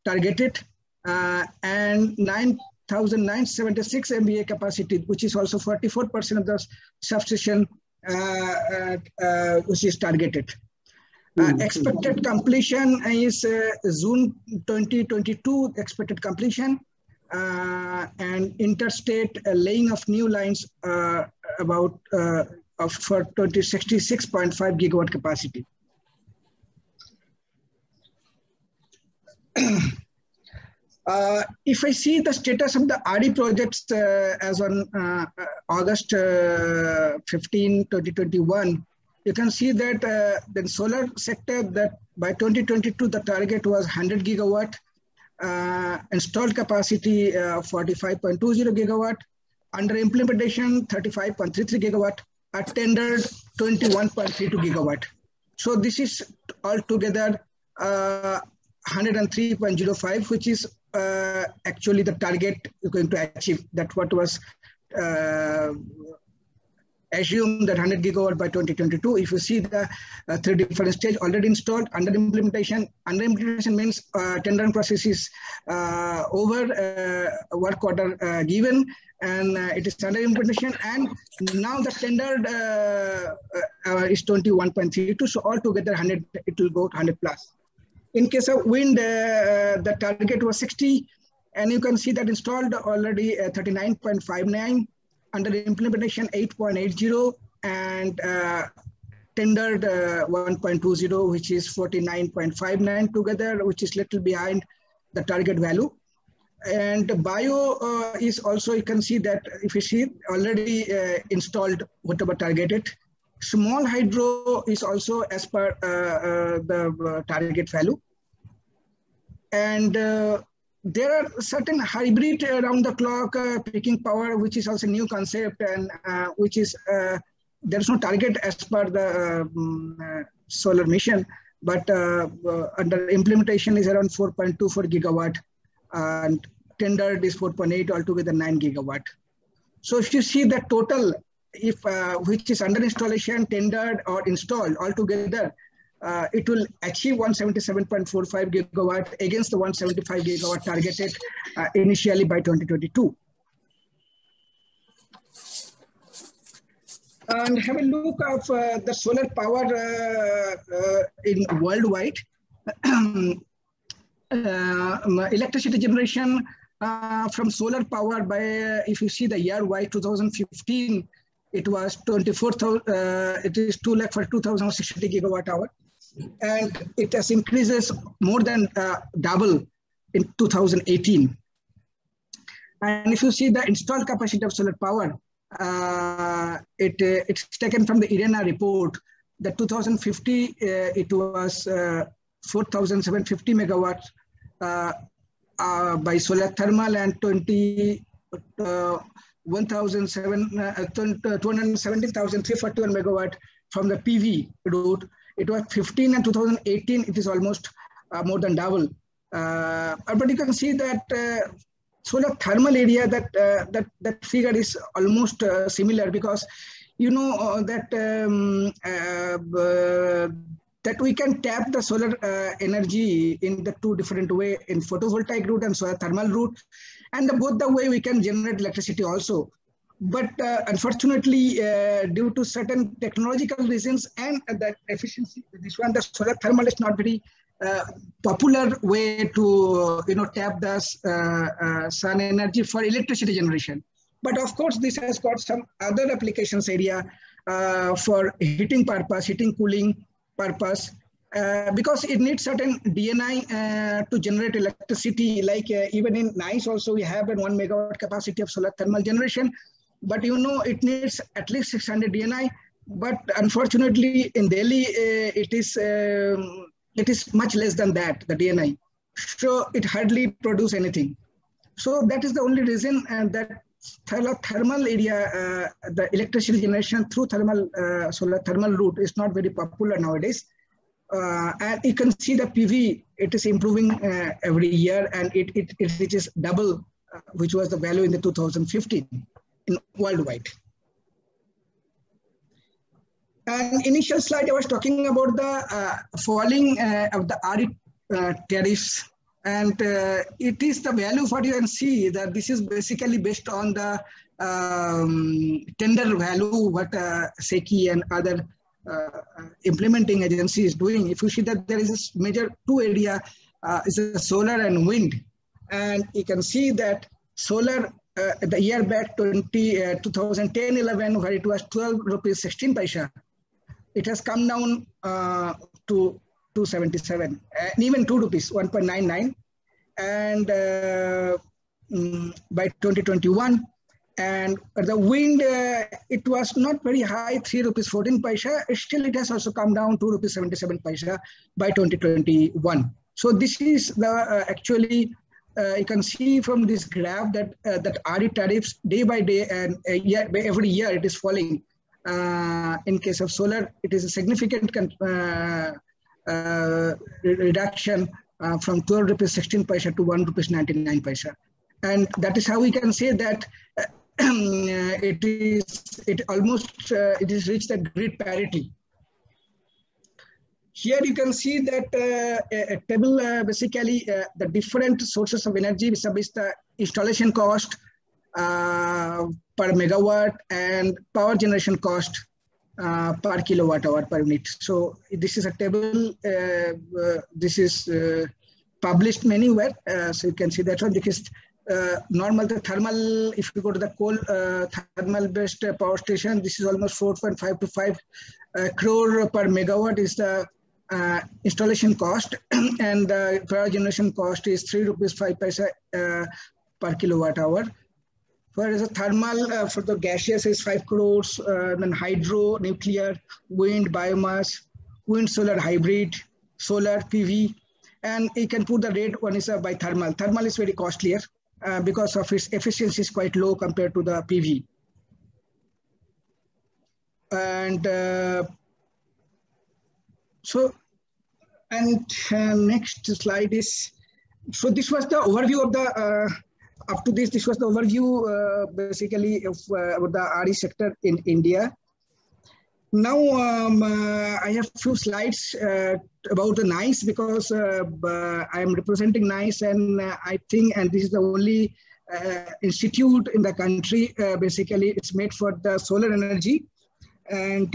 S7: targeted, and 9,976 MVA capacity, which is also 44% of the substation, which is targeted. Expected completion is June 2022 expected completion. And interstate laying of new lines about for 66.5 gigawatt capacity. If I see the status of the RE projects as on August 15, 2021, you can see that the solar sector, that by 2022, the target was 100 gigawatt, installed capacity 45.20 gigawatt, under implementation 35.33 gigawatt, tendered 21.32 gigawatt. So this is altogether 103.05, which is actually the target you're going to achieve. That what was assumed, that 100 gigawatt by 2022. If you see the three different stages already installed, under implementation means tendering process is over, work order given, and it is under implementation, and now the standard is 21.32. So altogether 100, it will go to 100 plus. In case of wind, the target was 60, and you can see that installed already 39.59, under implementation 8.80, and tendered 1.20, which is 49.59 together, which is little behind the target value. And bio is also, you can see that if you see already installed whatever targeted. Small hydro is also as per the target value. And there are certain hybrid around the clock peaking power, which is also a new concept, and which is, there's no target as per the solar mission, but under implementation is around 4.24 gigawatt, and tendered is 4.8, altogether 9 gigawatt. So if you see the total, if which is under installation, tendered or installed altogether, it will achieve 177.45 gigawatt against the 175 gigawatt targeted initially by 2022. And have a look of the solar power in worldwide. Electricity generation from solar power by, if you see the year wide 2015, it was 24,000, it is 2,42,060 gigawatt hour. And it has increases more than double in 2018. And if you see the installed capacity of solar power, it's taken from the IRENA report. The 2050, it was 4,750 megawatts by solar thermal, and 217,341 megawatt from the PV route. It was 15 and 2018, it is almost more than double. But you can see that solar thermal area, that figure is almost similar, because you know that that we can tap the solar energy in the two different way, in photovoltaic route and solar thermal route, and both the way we can generate electricity also. But unfortunately, due to certain technological reasons and the efficiency, this one, the solar thermal is not very popular way to tap the sun energy for electricity generation. But of course, this has got some other applications area for heating purpose, heating cooling purpose, because it needs certain DNI to generate electricity. Like even in NICE also we have a 1 megawatt capacity of solar thermal generation, but it needs at least 600 DNI. But unfortunately in Delhi it is much less than that, the DNI. So it hardly produces anything. So that is the only reason, and that thermal area, the electricity generation through thermal solar thermal route is not very popular nowadays. And you can see the PV, it is improving every year, and it reaches double, which was the value in the 2015 in worldwide. And initial slide, I was talking about the falling of the RE tariffs. And it is the value, what you can see, that this is basically based on the tender value, what SECI and other implementing agency is doing. If you see that there is a major two area, is solar and wind. And you can see that solar the year back 2010-11, where it was 12 rupees 16 paisa, it has come down to 277, and even 2 rupees 1.99, and by 2021. And the wind, it was not very high, 3 rupees 14 paisa. Still, it has also come down 2 rupees 77 paisa by 2021. So this is the actually, you can see from this graph that that RE tariffs day by day and every year it is falling. In case of solar, it is a significant reduction from 12 rupees 16 paisa to 1 rupees 99 paisa. And that is how we can say that it is reached the grid parity. Here you can see that a table basically the different sources of energy vis-a-vis the installation cost per megawatt and power generation cost per kilowatt hour per unit. So this is a table. This is published anywhere. So you can see that one. Because normal the thermal, if you go to the coal thermal based power station, this is almost 4.5 to 5 crore per megawatt is the installation cost, and the power generation cost is 3 rupees 5 paisa per kilowatt hour. Whereas the thermal for the gaseous is 5 crores, then hydro, nuclear, wind, biomass, wind, solar hybrid, solar, PV, and you can put the rate one is by thermal. Thermal is very costlier because of its efficiency is quite low compared to the PV. And next slide is, so this was the overview of the, up to this was the overview basically of about the RE sector in India. Now I have few slides about the NICE, because I am representing NICE, and I think, and this is the only institute in the country, basically it's made for the solar energy. And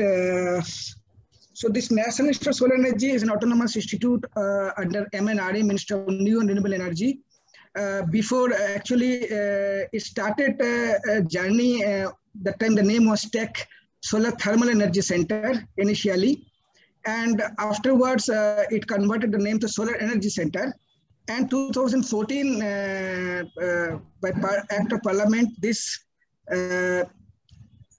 S7: so this National Institute of Solar Energy is an autonomous institute under MNRE, Ministry of New and Renewable Energy. Before actually it started a journey, that time the name was TEC, Solar Thermal Energy Center initially. And afterwards it converted the name to Solar Energy Center. And 2014, by Act of Parliament, this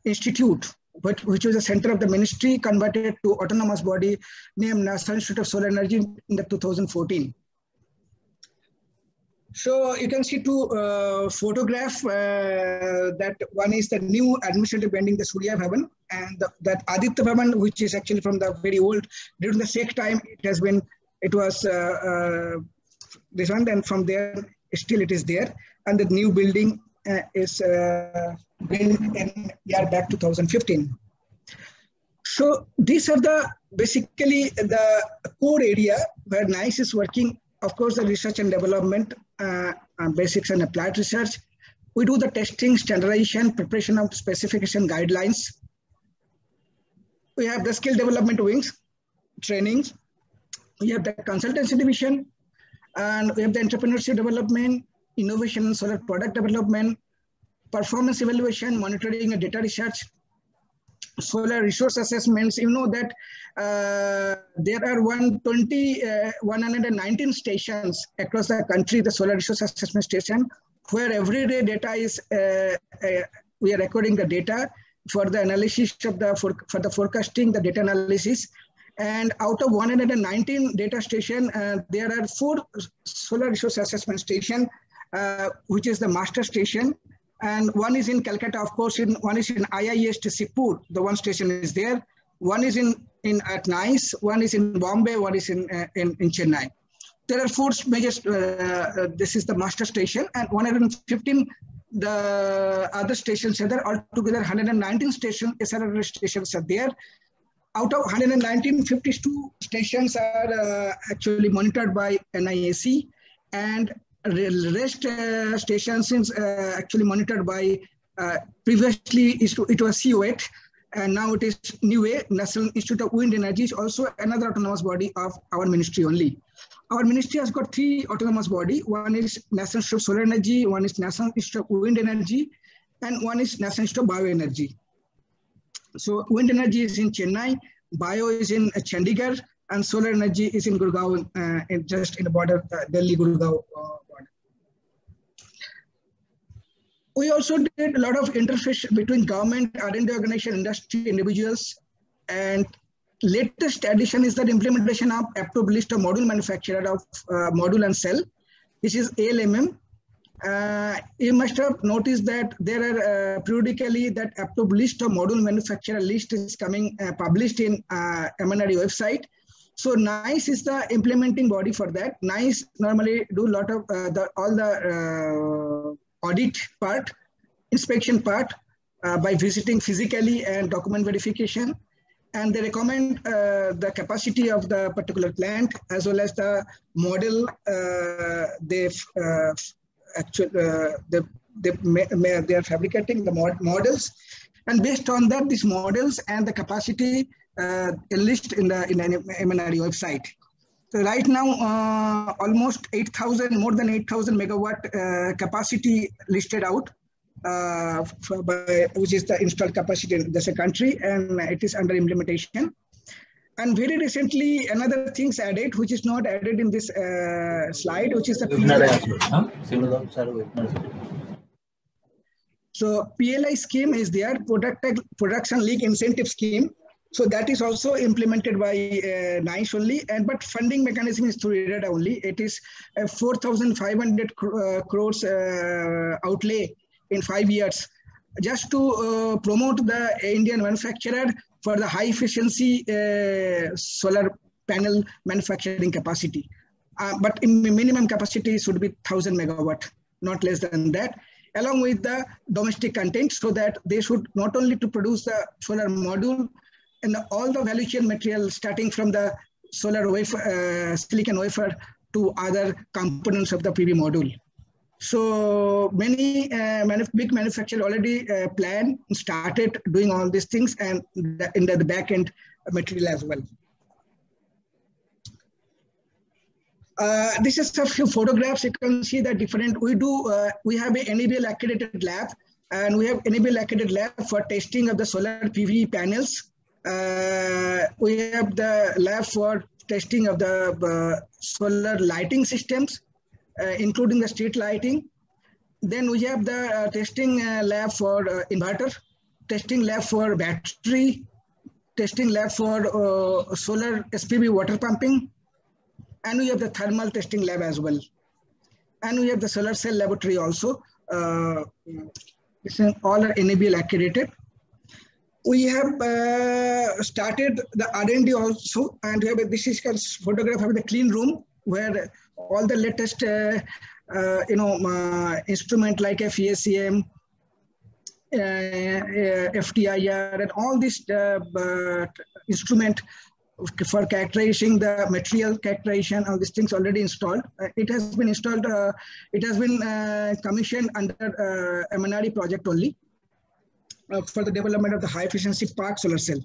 S7: institute, which was the center of the ministry, converted to autonomous body named National Institute of Solar Energy in the 2014. So you can see two photographs. That one is the new administrative building, the Surya Bhavan, and that Aditya Bhavan, which is actually from the very old. During the Sheikh time, it was this one, and from there still it is there. And the new building is built in year back 2015. So these are the basically the core area where NICE is working. Of course, the research and development, basics and applied research. We do the testing, standardization, preparation of specification guidelines. We have the skill development wings, trainings. We have the consultancy division, and we have the entrepreneurship development, innovation and solar product development, performance evaluation, monitoring and data research, solar resource assessments. You know that there are 119 stations across the country, the solar resource assessment station, where every day data is, we are recording the data for the analysis of for the forecasting, the data analysis. And out of 119 data station, there are 4 solar resource assessment station, which is the master station. And one is in Kolkata, of course, one is in IIST Sipur, the one station is there. One is at NICE, one is in Bombay, one is in Chennai. There are 4 major, this is the master station, and 115 the other stations are there. Altogether 119 SRR stations are there. Out of 119, 52 stations are actually monitored by NIAC, and rest stations is actually monitored by, previously it was CO8, and now it is NIWE, National Institute of Wind Energy, is also another autonomous body of our ministry only. our ministry has got 3 autonomous body. One is National Institute of Solar Energy, one is National Institute of Wind Energy, and one is National Institute of Bioenergy. So wind energy is in Chennai, bio is in Chandigarh, and solar energy is in Gurgaon, just in the border, Delhi-Gurgaon border. We also did a lot of interface between government, R&D organization, industry, individuals, and latest addition is that implementation of approved list of module manufacturer of module and cell. This is ALMM. You must have noticed that there are periodically that approved list of module manufacturer list is coming published in MNRE website. So NICE is the implementing body for that. NICE normally do a lot of all the audit part, inspection part by visiting physically and document verification. And they recommend the capacity of the particular plant as well as the model they are fabricating the models, and based on that, these models and the capacity list in the MNRE website. So right now, almost 8,000, more than 8,000 megawatt capacity listed out, which is the installed capacity in the country, and it is under implementation. And very recently, another things added, which is not added in this slide, which is the So PLI scheme is there, production leak incentive scheme. So that is also implemented by NICE only, but funding mechanism is through IREDA only. It is 4,500 crores outlay in 5 years, just to promote the Indian manufacturer for the high efficiency solar panel manufacturing capacity. But in minimum capacity should be 1,000 megawatt, not less than that, along with the domestic content, so that they should not only to produce the solar module and all the value chain material starting from the solar wafer, silicon wafer to other components of the PV module. So many big manufacturers already planned, started doing all these things, and in the back end material as well. This is a few photographs. You can see that different. We have an Enable accredited lab, and we have Enable accredited lab for testing of the solar PV panels. We have the lab for testing of the solar lighting systems, including the street lighting. Then we have the testing lab for inverter, testing lab for battery, testing lab for solar SPV water pumping, and we have the thermal testing lab as well. And we have the solar cell laboratory also. This is all are Enable accredited. We have started the R&D also, and we have this is called photograph of the clean room, where all the latest instrument like FESCM, FTIR, and all these instrument for characterizing the material characterization, all these things already installed. It has been installed, it has been commissioned under MNRE project only for the development of the high efficiency park solar cell.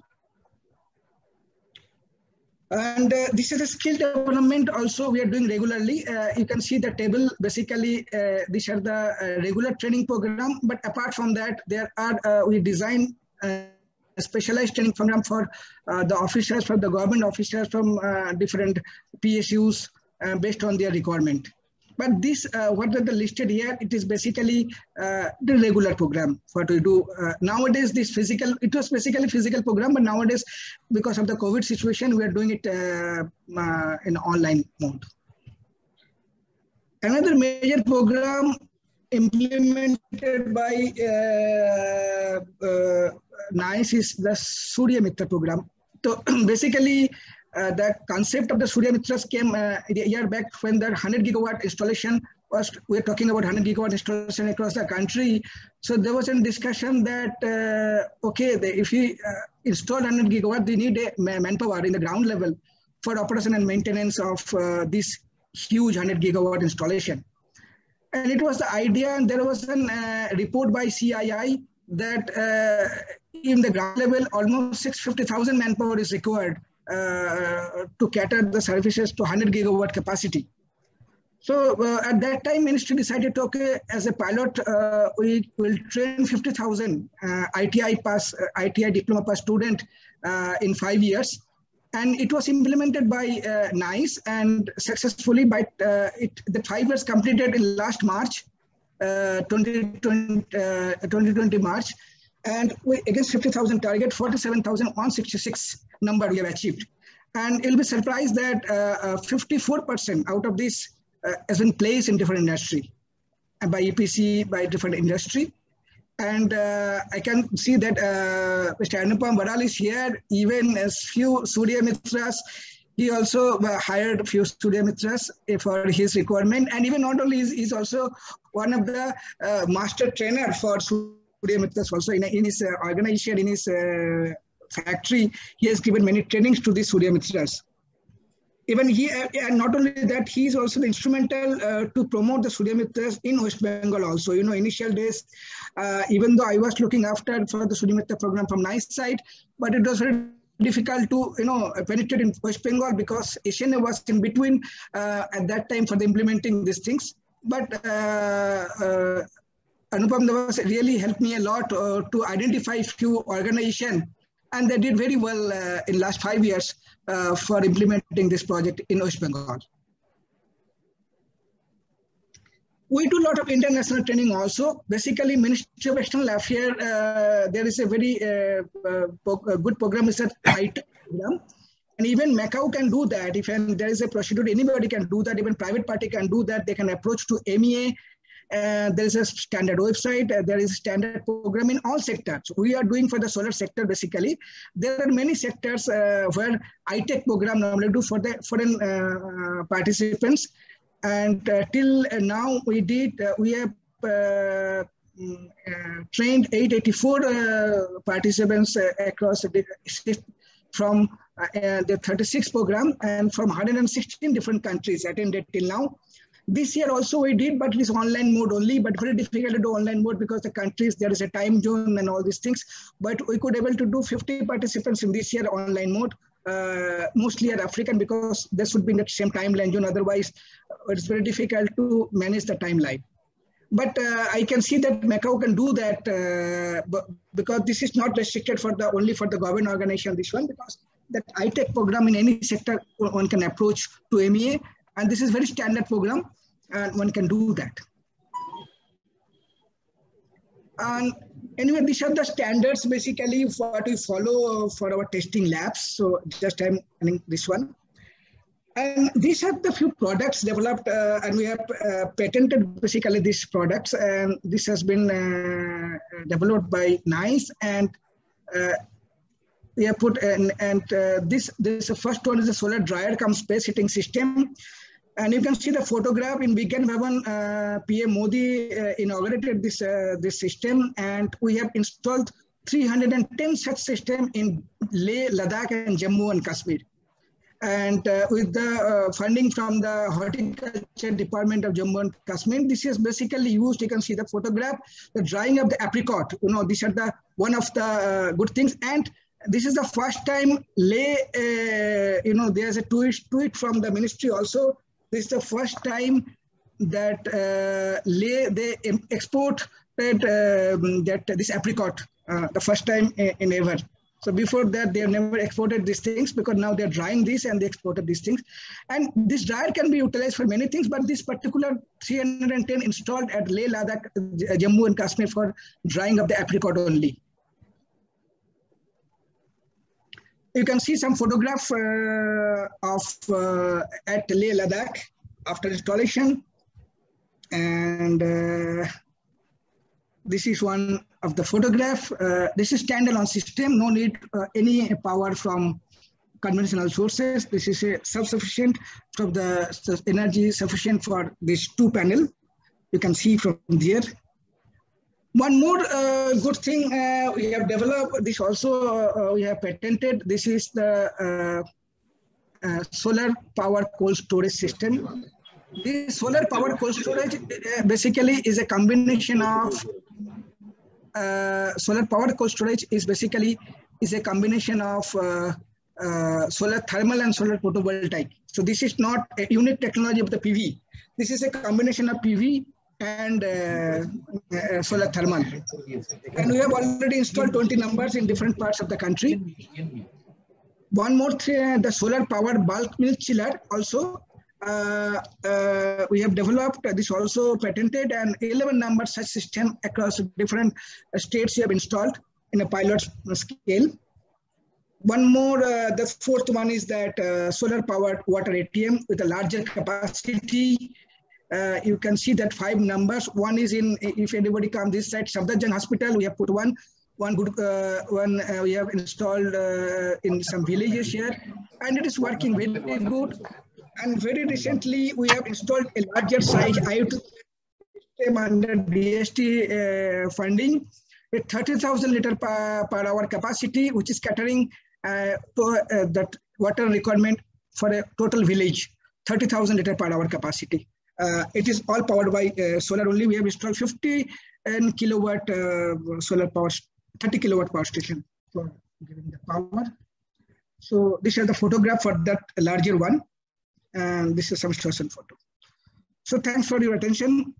S7: And this is a skill development also we are doing regularly. You can see the table, basically these are the regular training program, but apart from that, there are, we design a specialized training program for the officers, for the government officers from different PSUs based on their requirement. But this, what are the listed here, it is basically the regular program for to do. Nowadays, this physical, it was basically physical program, but nowadays, because of the COVID situation, we are doing it in online mode. Another major program implemented by NICE is the Surya Mitra program. So basically, the concept of the Surya Mitras came a year back when the 100 gigawatt installation was, we're talking about 100 gigawatt installation across the country. So there was a discussion that, okay, if we install 100 gigawatt, they need a manpower in the ground level for operation and maintenance of this huge 100 gigawatt installation. And it was the idea, and there was a report by CII that in the ground level, almost 650,000 manpower is required to cater the services to 100 gigawatt capacity. So at that time, ministry decided to, okay, as a pilot, we will train 50,000 ITI diploma pass student in 5 years. And it was implemented by NICE and successfully by the 5 years completed in last March, 2020 March. And we, against 50,000 target, 47,166 number we have achieved. And you'll be surprised that 54% out of this has been placed in different industry, and by EPC, by different industry. And I can see that Mr. Anupam Baral is here, even as few Surya Mitras. He also hired few Surya Mitras for his requirement. And even not only, he's also one of the master trainer for Surya Mitras also in his organization, in his factory. He has given many trainings to the Surya Mitras. Even he, and not only that, he is also the instrumental to promote the Surya Mitras in West Bengal also. You know, initial days, even though I was looking after for the Surya Mitra program from NICE side, but it was very difficult to, you know, penetrate in West Bengal because SNA was in between at that time for the implementing these things. But Anupam Davas really helped me a lot to identify few organizations, and they did very well in last 5 years for implementing this project in West Bengal. We do a lot of international training also. Basically, Ministry of External Affairs, there is a very good program, is a ITEC program. And even MAKAUT can do that. If there is a procedure, anybody can do that. Even private party can do that. They can approach to MEA. There is a standard website. There is a standard program in all sectors. We are doing for the solar sector basically. There are many sectors where ITEC program normally do for the foreign participants. And till now we have trained 884 participants across from the 36 program and from 116 different countries attended till now. This year also we did, but it is online mode only, but very difficult to do online mode because the countries, there is a time zone and all these things. But we could able to do 50 participants in this year online mode. Mostly are African because this would be in the same timeline zone. Otherwise, it's very difficult to manage the timeline. But I can see that MAKAUT can do that because this is not restricted for the only for the government organization. This one, because that ITEC program in any sector one can approach to MEA, and this is very standard program, and one can do that. And anyway, these are the standards basically what we follow for our testing labs. So just I'm running this one. And these are the few products developed and we have patented basically these products. And this has been developed by NICE, and we have put this the first one is a solar dryer cum space heating system. And you can see the photograph in Vigyan Bhavan. PM Modi inaugurated this system, and we have installed 310 such systems in Leh, Ladakh, and Jammu and Kashmir. And with the funding from the Horticulture Department of Jammu and Kashmir, this is basically used. You can see the photograph, the drying of the apricot. You know, these are the one of the good things. And this is the first time Leh, you know, there's a tweet from the ministry also. This is the first time that Leh, they exported this apricot, the first time in ever. So before that, they have never exported these things because now they're drying this and they exported these things. And this dryer can be utilized for many things, but this particular 310 installed at Leh, Ladakh, Jammu and Kashmir for drying of the apricot only. You can see some photograph of at Leh, Ladakh after installation. And this is one of the photograph. This is standalone system, no need any power from conventional sources. This is self-sufficient from the energy sufficient for these two panel. You can see from there. One more good thing we have developed, this also we have patented. This is the solar power cold storage system. This solar power cold storage basically is a combination of solar power cold storage is basically a combination of solar thermal and solar photovoltaic. So this is not a unique technology of the PV. This is a combination of PV and solar thermal. And we have already installed 20 numbers in different parts of the country. One more thing, the solar powered bulk milk chiller also. We have developed this also patented, and 11 number such system across different states we have installed in a pilot scale. One more, the fourth one is that solar powered water ATM with a larger capacity. You can see that 5 numbers. One is in, if anybody comes this side, Safdarjung Hospital, we have put one good one we have installed in some villages here, and it is working very good. And very recently, we have installed a larger size IoT system under DST funding, with 30,000 liter per hour capacity, which is catering that water requirement for a total village, 30,000 liter per hour capacity. It is all powered by solar only. We have installed 50 kilowatt solar power, 30 kilowatt power station for giving the power. So this is the photograph for that larger one. And this is some station photo. So thanks for your attention.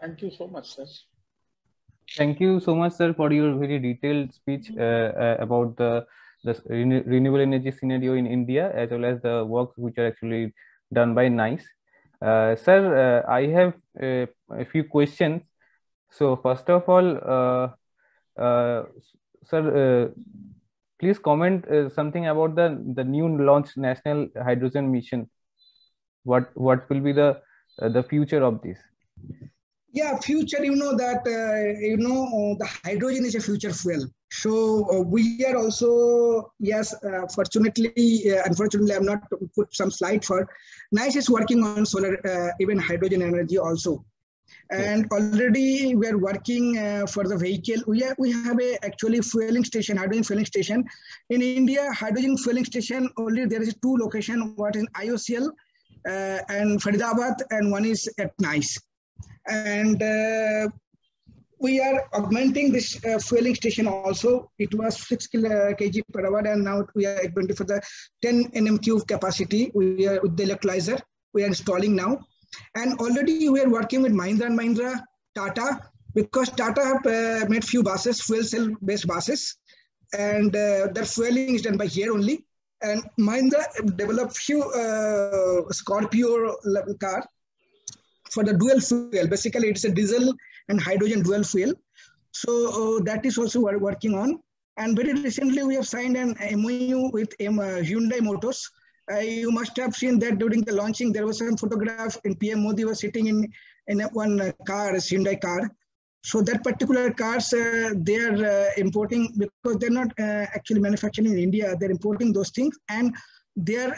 S5: Thank you so much, sir.
S1: Thank you so much, sir, for your very detailed speech about the renewable energy scenario in India, as well as the works which are actually done by NICE. Sir, I have a few questions. So first of all, sir, please comment something about the new launched National Hydrogen Mission. What will be the future of this?
S7: Yeah, future, you know that, the hydrogen is a future fuel. So we are also, yes, fortunately, unfortunately, I have not put some slide for, NICE is working on solar, even hydrogen energy also. And already we are working for the vehicle. We have a actually fueling station, hydrogen fueling station. In India, hydrogen fueling station, only there is 2 locations, one in IOCL and Faridabad, and one is at NICE. And we are augmenting this fueling station also. It was 6 kg per hour, and now we are going for the 10 nm³ capacity. We are with the electrolyzer. We are installing now. And already we are working with Mahindra & Mahindra, Tata, because Tata have made few buses, fuel cell based buses, and their fueling is done by here only. And Mahindra developed few Scorpio car for the dual fuel. Basically, it's a diesel and hydrogen dual fuel. So that is also we're working on. And very recently, we have signed an MOU with Hyundai Motors. You must have seen that during the launching, there was some photograph in PM Modi was sitting in one car, a Hyundai car. So that particular cars, they are importing, because they're not actually manufacturing in India, they're importing those things. And they're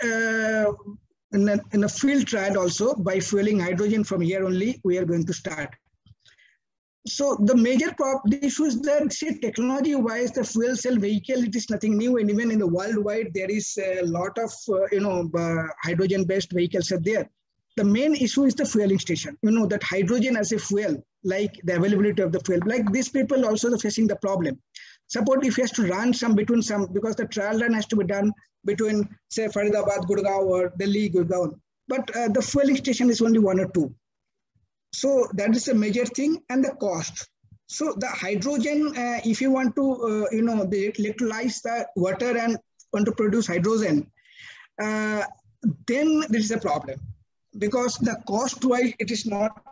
S7: in a field trial also by fueling hydrogen from here only, we are going to start. So the major issue is that, see, technology-wise, the fuel cell vehicle, it is nothing new, and even in the worldwide, there is a lot of hydrogen-based vehicles are there. The main issue is the fueling station. You know that hydrogen as a fuel, like the availability of the fuel, like these people also are facing the problem. Suppose if he has to run because the trial run has to be done between, say, Faridabad, Gurgaon, or Delhi, Gurgaon, but the fueling station is only 1 or 2. So that is a major thing, and the cost. So the hydrogen, if you want to, they electrolyze the water and want to produce hydrogen, then there is a problem, because the cost-wise, it is not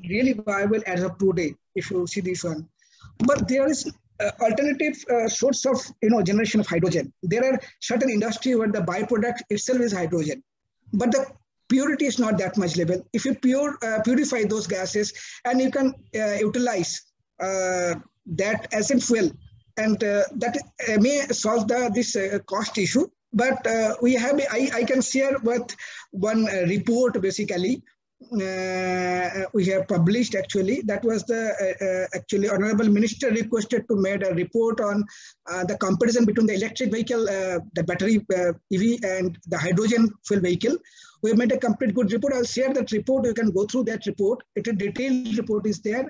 S7: really viable as of today, if you see this one. But there is alternative source of, generation of hydrogen. There are certain industry where the byproduct itself is hydrogen, but the purity is not that much level. If you purify those gases, and you can utilize that as a fuel, and that may solve this cost issue. But we have, I can share with one report basically we have published actually. That was the actually Honorable Minister requested to make a report on the comparison between the electric vehicle, the battery EV, and the hydrogen fuel vehicle. We have made a complete good report. I'll share that report. You can go through that report. It's a detailed report is there.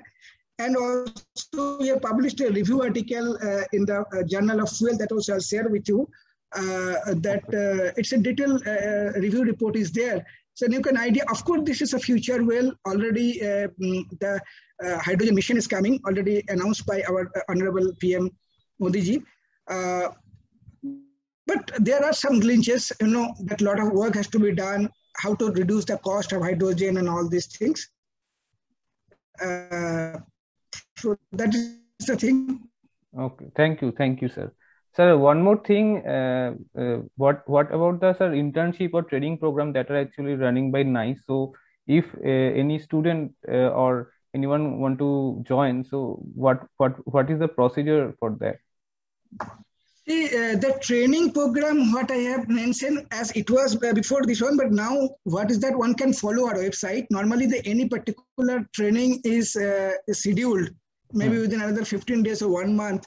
S7: And also we have published a review article in the Journal of Fuel that also I'll share with you. It's a detailed review report is there. So you can idea, of course, this is a future well. Already the hydrogen mission is coming, already announced by our Honorable PM Modi ji. But there are some glitches, that a lot of work has to be done, how to reduce the cost of hydrogen and all these things. So that is the thing.
S1: Okay, thank you, sir. Sir, one more thing. What about the internship or training program that are actually running by NICE? So, if any student or anyone want to join, so what is the procedure for that?
S7: See, the training program, what I have mentioned as it was before this one, but now what is that one can follow our website. Normally, any particular training is scheduled, maybe within another 15 days or 1 month.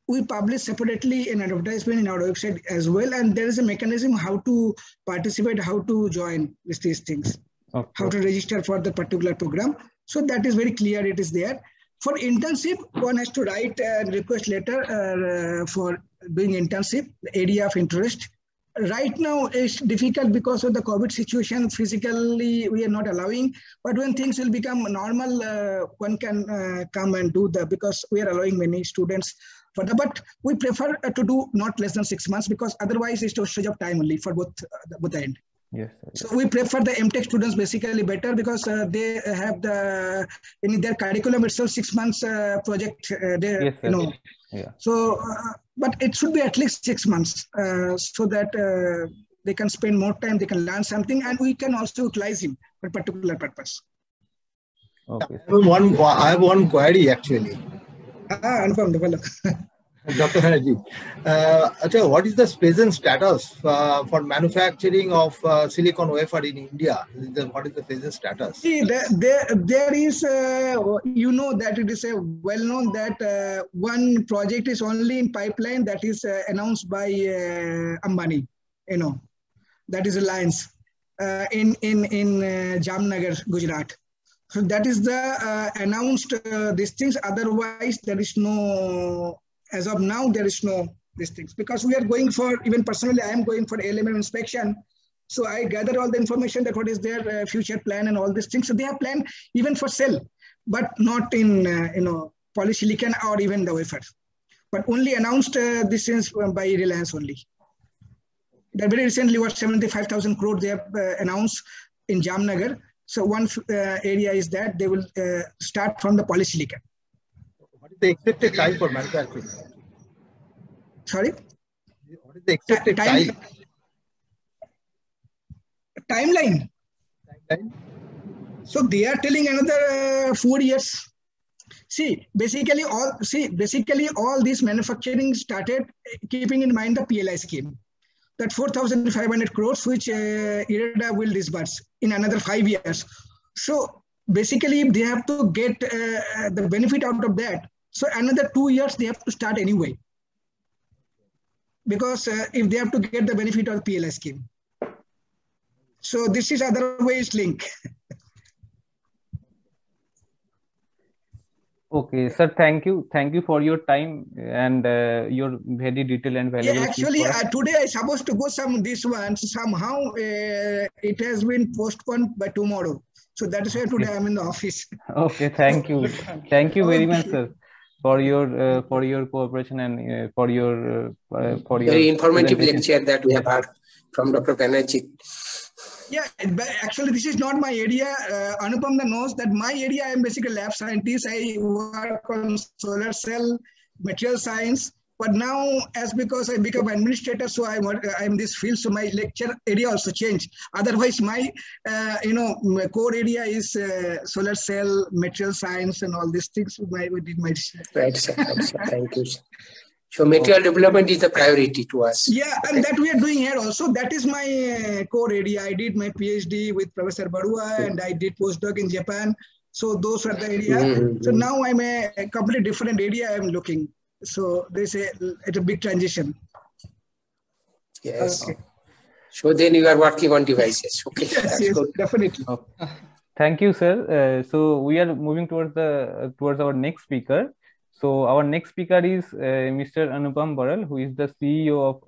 S7: We publish separately an advertisement in our website as well. And there is a mechanism how to participate, how to join with these things, how to register for the particular program. So that is very clear, it is there. For internship, one has to write a request letter for doing internship, the area of interest. Right now, it's difficult because of the COVID situation. Physically, we are not allowing. But when things will become normal, one can come and do that because we are allowing many students for that. But we prefer to do not less than 6 months because otherwise it's wastage of time only for both the end.
S1: Yes.
S7: So we prefer the MTech students basically better because they have in their curriculum itself 6 months project.
S1: Yes,
S7: Yeah. So, but it should be at least 6 months so that they can spend more time, they can learn something, and we can also utilize him for a particular purpose.
S1: Okay.
S8: I have one query actually.
S7: Anupam, develop.
S8: Dr. Banerjee, what is the present status for manufacturing of silicon wafer in India? What is the present status?
S7: See, there is, that it is well known that one project is only in pipeline that is announced by Ambani, that is Reliance in Jamnagar, Gujarat. So that is the announced these things. Otherwise, there is no. As of now, there is no these things because we are going for, even personally, I am going for LMM inspection. So I gather all the information that what is their future plan and all these things. So they have planned even for cell, but not in, polysilicon or even the wafer. But only announced this is by Reliance only. That very recently, 75,000 crore they have announced in Jamnagar. So one area is that they will start from the polysilicon.
S8: What is the expected time for manufacturing?
S7: Sorry?
S8: What is the expected time?
S7: Timeline? So they are telling another 4 years. See, basically all this manufacturing started keeping in mind the PLI scheme. That 4,500 crores which IREDA will disburse in another 5 years. So basically they have to get the benefit out of that. So another 2 years they have to start anyway. Because if they have to get the benefit of the PLI scheme. So this is otherwise linked.
S1: Okay, sir, thank you for your time and your very detailed and valuable.
S7: Yeah, actually, today I supposed to go this one. Somehow it has been postponed by tomorrow. So that is why today I'm in the office.
S1: Okay, thank you very much, sir, for your cooperation and for your
S2: very informative lecture that we have heard from Dr. Banerjee.
S7: Yeah, actually, this is not my area. Anupam knows that my area, I am basically a lab scientist. I work on solar cell, material science. But now, because I become administrator, so I'm in this field. So my lecture area also changed. Otherwise, my my core area is solar cell, material science, and all these things. We did my research.
S2: Right, sir. Thank you. So material development is the priority to us.
S7: Yeah, and that we are doing here also. That is my core area. I did my PhD with Professor Barua and I did postdoc in Japan. So those are the area. So now I'm a completely different area I'm looking. So it's a big transition.
S2: Yes. Okay. So then you are working on devices. Okay.
S7: Yes,
S2: good.
S7: Definitely.
S1: Thank you, sir. So we are moving towards our next speaker. So our next speaker is Mr. Anupam Baral, who is the CEO of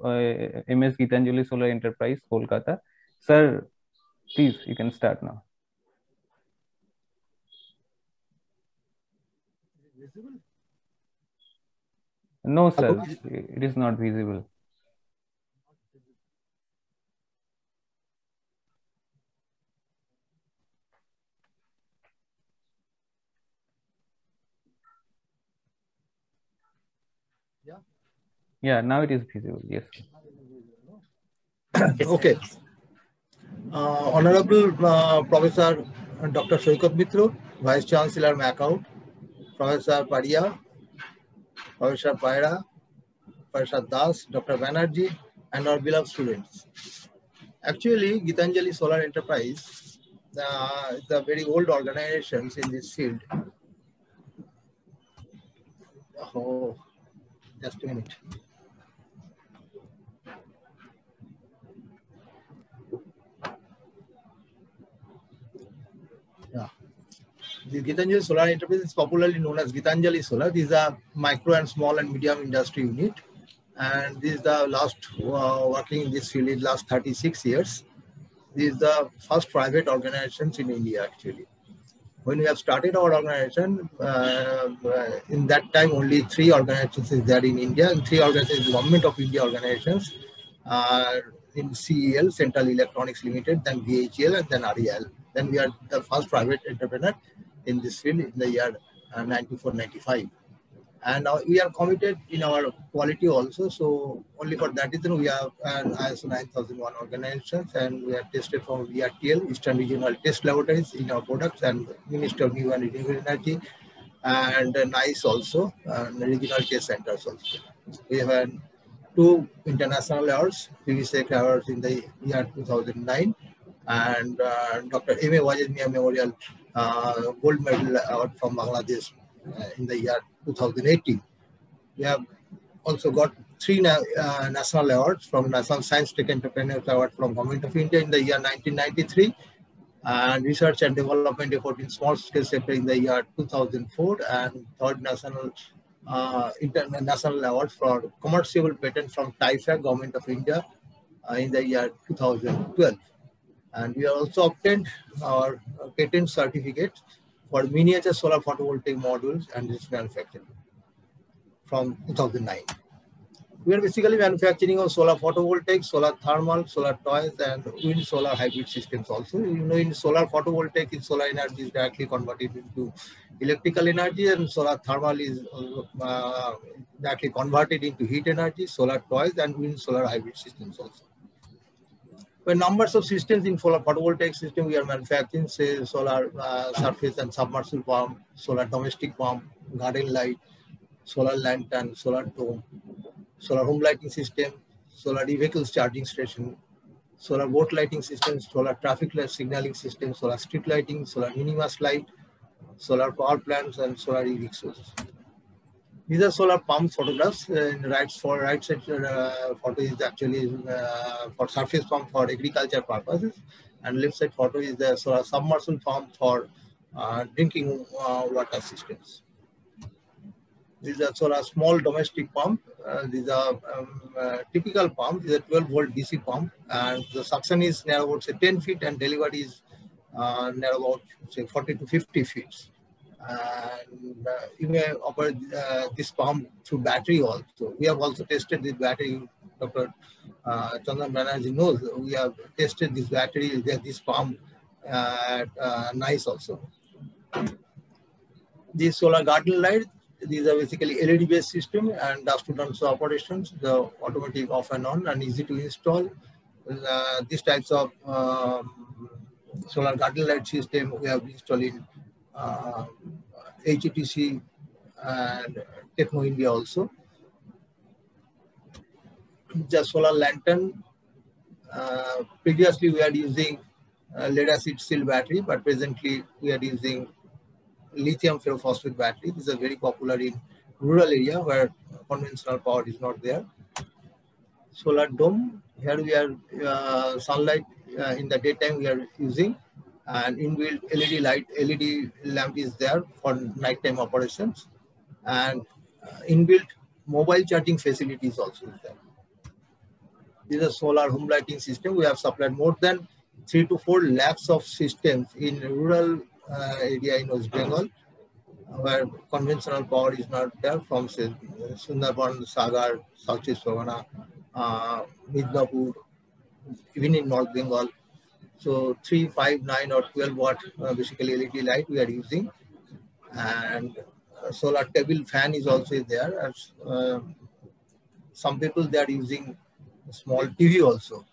S1: MS Gitanjuli Solar Enterprise, Kolkata. Sir, please, you can start now.
S8: Visible?
S1: No, sir, it is not visible.
S8: Yeah.
S1: Yeah, now it is visible. Yes.
S8: Okay. Honorable Professor Dr. Shoikat Mitra, Vice Chancellor MAKAUT, Professor Padia, Professor Paira, Professor Das, Dr. Banerjee, and our beloved students. Actually, Gitanjali Solar Enterprise is a very old organization in this field. Oh, just a minute. Yeah. The Gitanjali Solar Enterprise is popularly known as Gitanjali Solar. These are micro and small and medium industry unit. And this is the last working in this field in last 36 years. This is the first private organizations in India actually. When we have started our organization, in that time only 3 organizations is there in India, and 3 organizations, Government of India organizations, in CEL, Central Electronics Limited, then BHEL, and then REL. Then we are the first private entrepreneur in this field in the year 94-95. And we are committed in our quality also. So only for that reason we have an ISO 9001 organizations, and we are tested from VRTL, Eastern Regional Test Laboratories in our products, and Minister of New and Renewable Energy, and NICE also, and regional test centers also. We have had 2 international awards, PVSEC awards in the year 2009, and Dr. M.A. Wajid Mia Memorial Gold Medal Award from Bangladesh in the year 2018. We have also got 3 national awards from National Science Tech Entrepreneurs Award from Government of India in the year 1993, and Research and Development Effort in Small Scale Sector in the year 2004, and 3rd National International Award for Commercial Patent from TIFAC, Government of India in the year 2012. And we have also obtained our patent certificate for miniature solar photovoltaic modules and its manufacturing from 2009. We are basically manufacturing of solar photovoltaic, solar thermal, solar toys, and wind solar hybrid systems also. You know, in solar photovoltaic, in solar energy is directly converted into electrical energy, and solar thermal is directly converted into heat energy, solar toys, and wind solar hybrid systems also. When numbers of systems in solar photovoltaic system we are manufacturing, say solar surface and submersible pump, solar domestic pump, garden light, solar lantern, solar dome, solar home lighting system, solar vehicles charging station, solar boat lighting system, solar traffic light signaling system, solar street lighting, solar minimast light, solar power plants, and solar e-rickshaws. These are solar pump photographs. Right side photo is actually for surface pump for agriculture purposes, and left side photo is the solar submersible pump for drinking water systems. These are solar small domestic pump. These are typical pump. These are 12-volt DC pump, and the suction is near about say 10 feet, and delivery is near about say 40 to 50 feet. And you may operate this pump through battery also. We have also tested this battery. Dr. Chandan Banerjee knows we have tested this battery, this pump at NICE also. These solar garden lights, these are basically LED-based system and dust to dust operations, the automatic off and on, and easy to install. These types of solar garden light system we have installed in HETC and Techno India also. Just solar lantern. Previously we are using lead acid steel battery, but presently we are using lithium ferrophosphate battery. These are very popular in rural area where conventional power is not there. Solar dome. Here we are sunlight in the daytime we are using, and inbuilt LED light, LED lamp is there for nighttime operations, and inbuilt mobile charging facilities also is there. This is a solar home lighting system. We have supplied more than 3 to 4 lakhs of systems in rural area in West Bengal, where conventional power is not there, from say, Sundarban, Sagar, Southeast Provana, Midnapur, even in North Bengal. So 3, 5, 9 or 12 watt basically LED light we are using, and solar table fan is also there. As, some people they are using small TV also.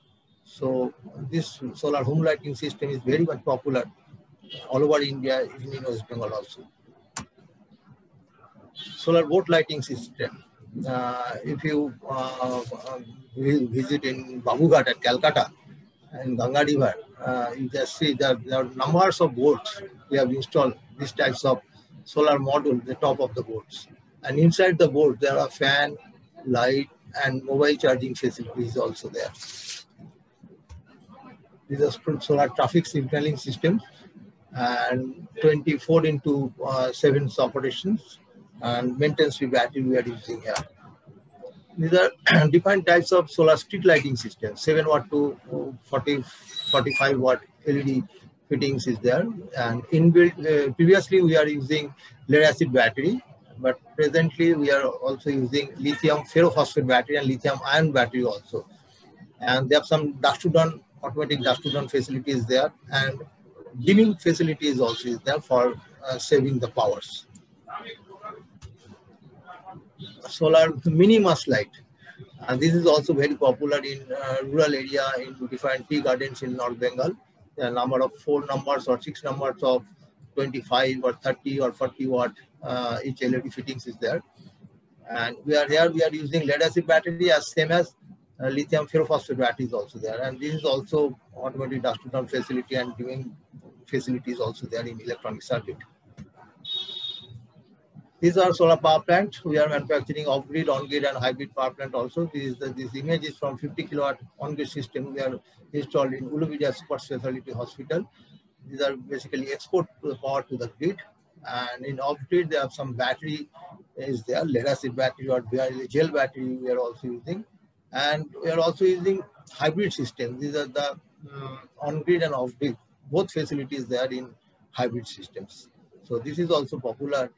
S8: So this solar home lighting system is very much popular all over India, even in West Bengal also. Solar boat lighting system. If you visit in Babughat at Kolkata and Ganga River, you just see that there are numbers of boats. We have installed these types of solar module at the top of the boats. And inside the boat, there are fan, light, and mobile charging facilities also there. These are solar traffic signaling systems and 24/7 operations and maintenance free battery we are using here. These are different types of solar street lighting systems, 7 watt to 45 watt LED fittings is there, and inbuilt, previously we are using lead acid battery, but presently we are also using lithium ferrophosphate battery and lithium ion battery also. And they have some dust to dawn, automatic dust to dawn facilities there, and dimming facilities also is there for saving the powers. Solar mini mast light. And this is also very popular in rural area in different tea gardens in North Bengal. There are a number of 4 numbers or 6 numbers of 25 or 30 or 40 watt each LED fittings is there. And we are using lead acid battery as same as lithium ferrophosphate battery is also there. And this is also automatic dust to dawn facility and dimming facilities also there in electronic circuit. These are solar power plant. We are manufacturing off-grid, on-grid, and hybrid power plant also. This image is from 50 kilowatt on-grid system we are installed in Ulubidia Super Specialty Hospital. These are basically export power to the grid. And in off-grid, there are some battery is there, lead acid battery or gel battery we are also using. And we are also using hybrid systems. These are the on-grid and off-grid, both facilities there in hybrid systems. So this is also popular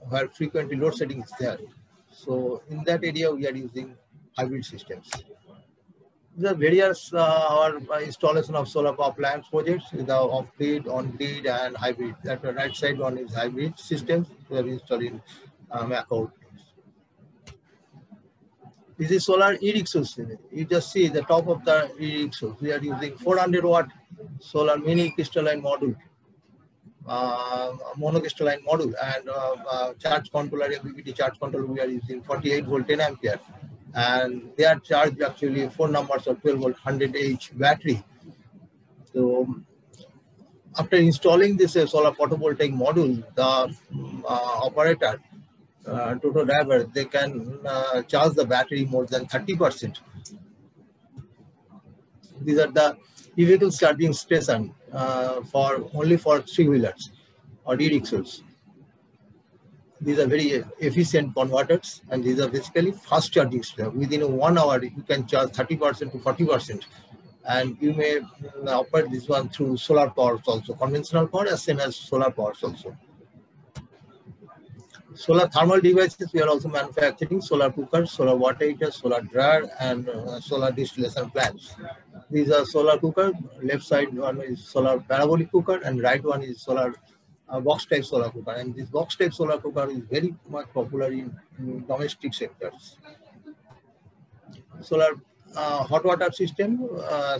S8: where frequently load setting is there. So in that area, we are using hybrid systems. There are various our installation of solar power plants projects, the off-grid, on-grid, and hybrid. At the right side one is hybrid systems. We are installing MAKAUT. This is solar e-rickshaw. You just see the top of the e-rickshaw. We are using 400 watt solar mini crystalline module. Monocrystalline module, and charge controller, MPPT charge controller, we are using 48 volt 10 ampere, and they are charged actually 4 numbers of 12 volt 100 Ah battery. So after installing this solar photovoltaic module, the operator, total driver, they can charge the battery more than 30%. These are the e-vehicle charging station only for 3-wheelers or e-rickshaws. These are very efficient converters, and these are basically fast charging station. Within 1 hour, you can charge 30% to 40%, and you may operate this one through solar powers also, conventional power as same as solar powers also. Solar thermal devices, we are also manufacturing solar cookers, solar water heaters, solar dryer, and solar distillation plants. These are solar cooker. Left side one is solar parabolic cooker, and right one is solar box type solar cooker. And this box type solar cooker is very much popular in domestic sectors. Solar hot water system,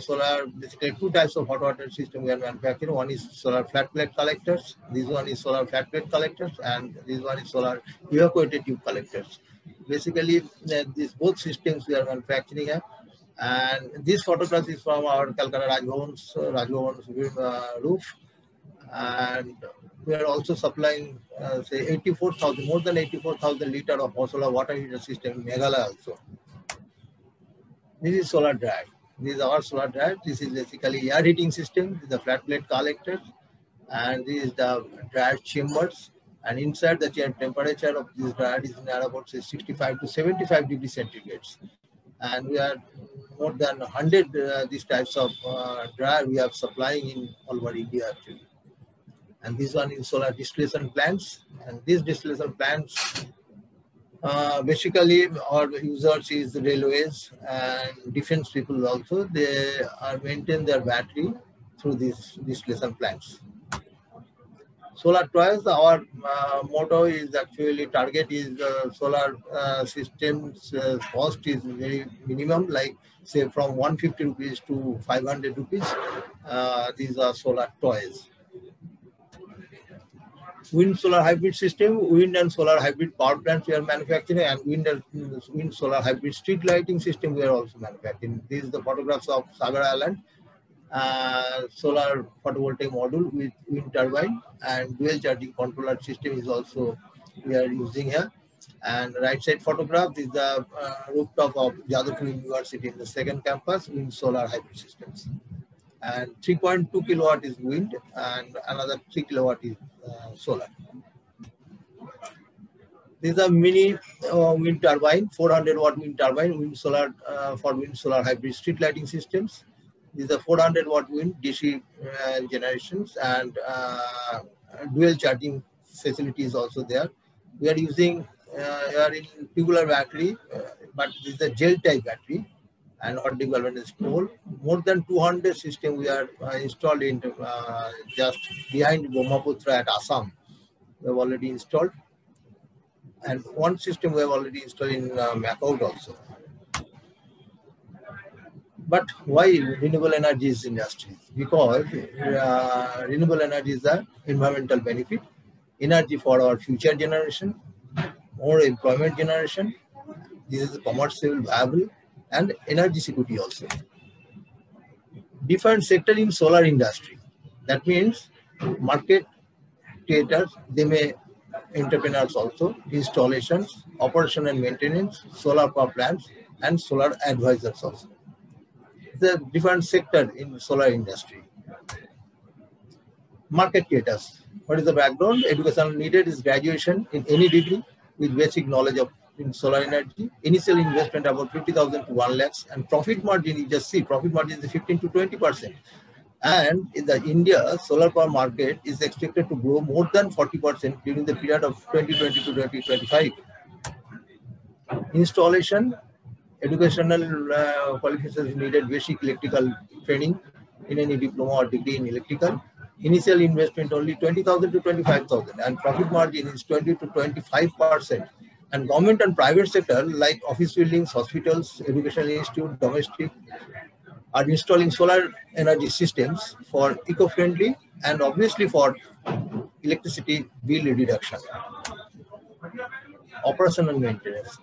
S8: solar basically 2 types of hot water system we are manufacturing. One is solar flat plate collectors. This one is solar flat plate collectors, and this one is solar evacuated tube collectors. Basically, these both systems we are manufacturing here. And this photograph is from our Kolkata Rajbhavan's roof. And we are also supplying, say, 84,000, more than 84,000 liters of solar water heater system in Meghalaya also. This is solar dryer. This is our solar dryer. This is basically air heating system. This is the flat plate collector, and this is the dryer chambers. And inside the temperature of this dryer is near about say 65 to 75 degrees centigrade. And we are more than 100 these types of dryer we are supplying in all over India actually. And this one is solar distillation plants. And these distillation plants, basically our users is railways and defense people also. They are maintain their battery through these distillation plants. Solar toys, our motto is actually target is solar systems cost is very minimum, like say from 150 rupees to 500 rupees. These are solar toys. Wind solar hybrid system, wind and solar hybrid power plants we are manufacturing, and wind solar hybrid street lighting system we are also manufacturing. These are the photographs of Sagar Island. Solar photovoltaic module with wind turbine and dual charging controller system is also we are using here. And right side photograph is the rooftop of Jadavpur University in the second campus wind solar hybrid systems. And 3.2 kilowatt is wind and another 3 kilowatt is solar. These are mini wind turbine, 400 watt wind turbine, wind solar for wind solar hybrid street lighting systems. These are 400 watt wind DC generations, and dual charging facility is also there. We are using here in tubular battery, but this is a gel type battery, and our development is coal. More than 200 systems we are installed in just behind Brahmaputra at Assam. We have already installed, and one system we have already installed in MAKAUT also. But why renewable energies industry? Because renewable energy is an environmental benefit, energy for our future generation, more employment generation. This is commercial viable and energy security also. Different sector in solar industry. That means market creators, they may entrepreneurs also, installations, operation and maintenance, solar power plants, and solar advisors also. The different sector in solar industry. Market creators. What is the background? Education needed is graduation in any degree with basic knowledge of in solar energy. Initial investment about 50,000 to 1 lakhs, and profit margin, you just see profit margin is 15 to 20%. And in the India solar power market is expected to grow more than 40% during the period of 2020 to 2025. Installation, educational qualifications needed, basic electrical training in any diploma or degree in electrical. Initial investment only 20,000 to 25,000, and profit margin is 20 to 25%. And government and private sector like office buildings, hospitals, educational institute, domestic are installing solar energy systems for eco-friendly and obviously for electricity bill reduction. Operation and maintenance.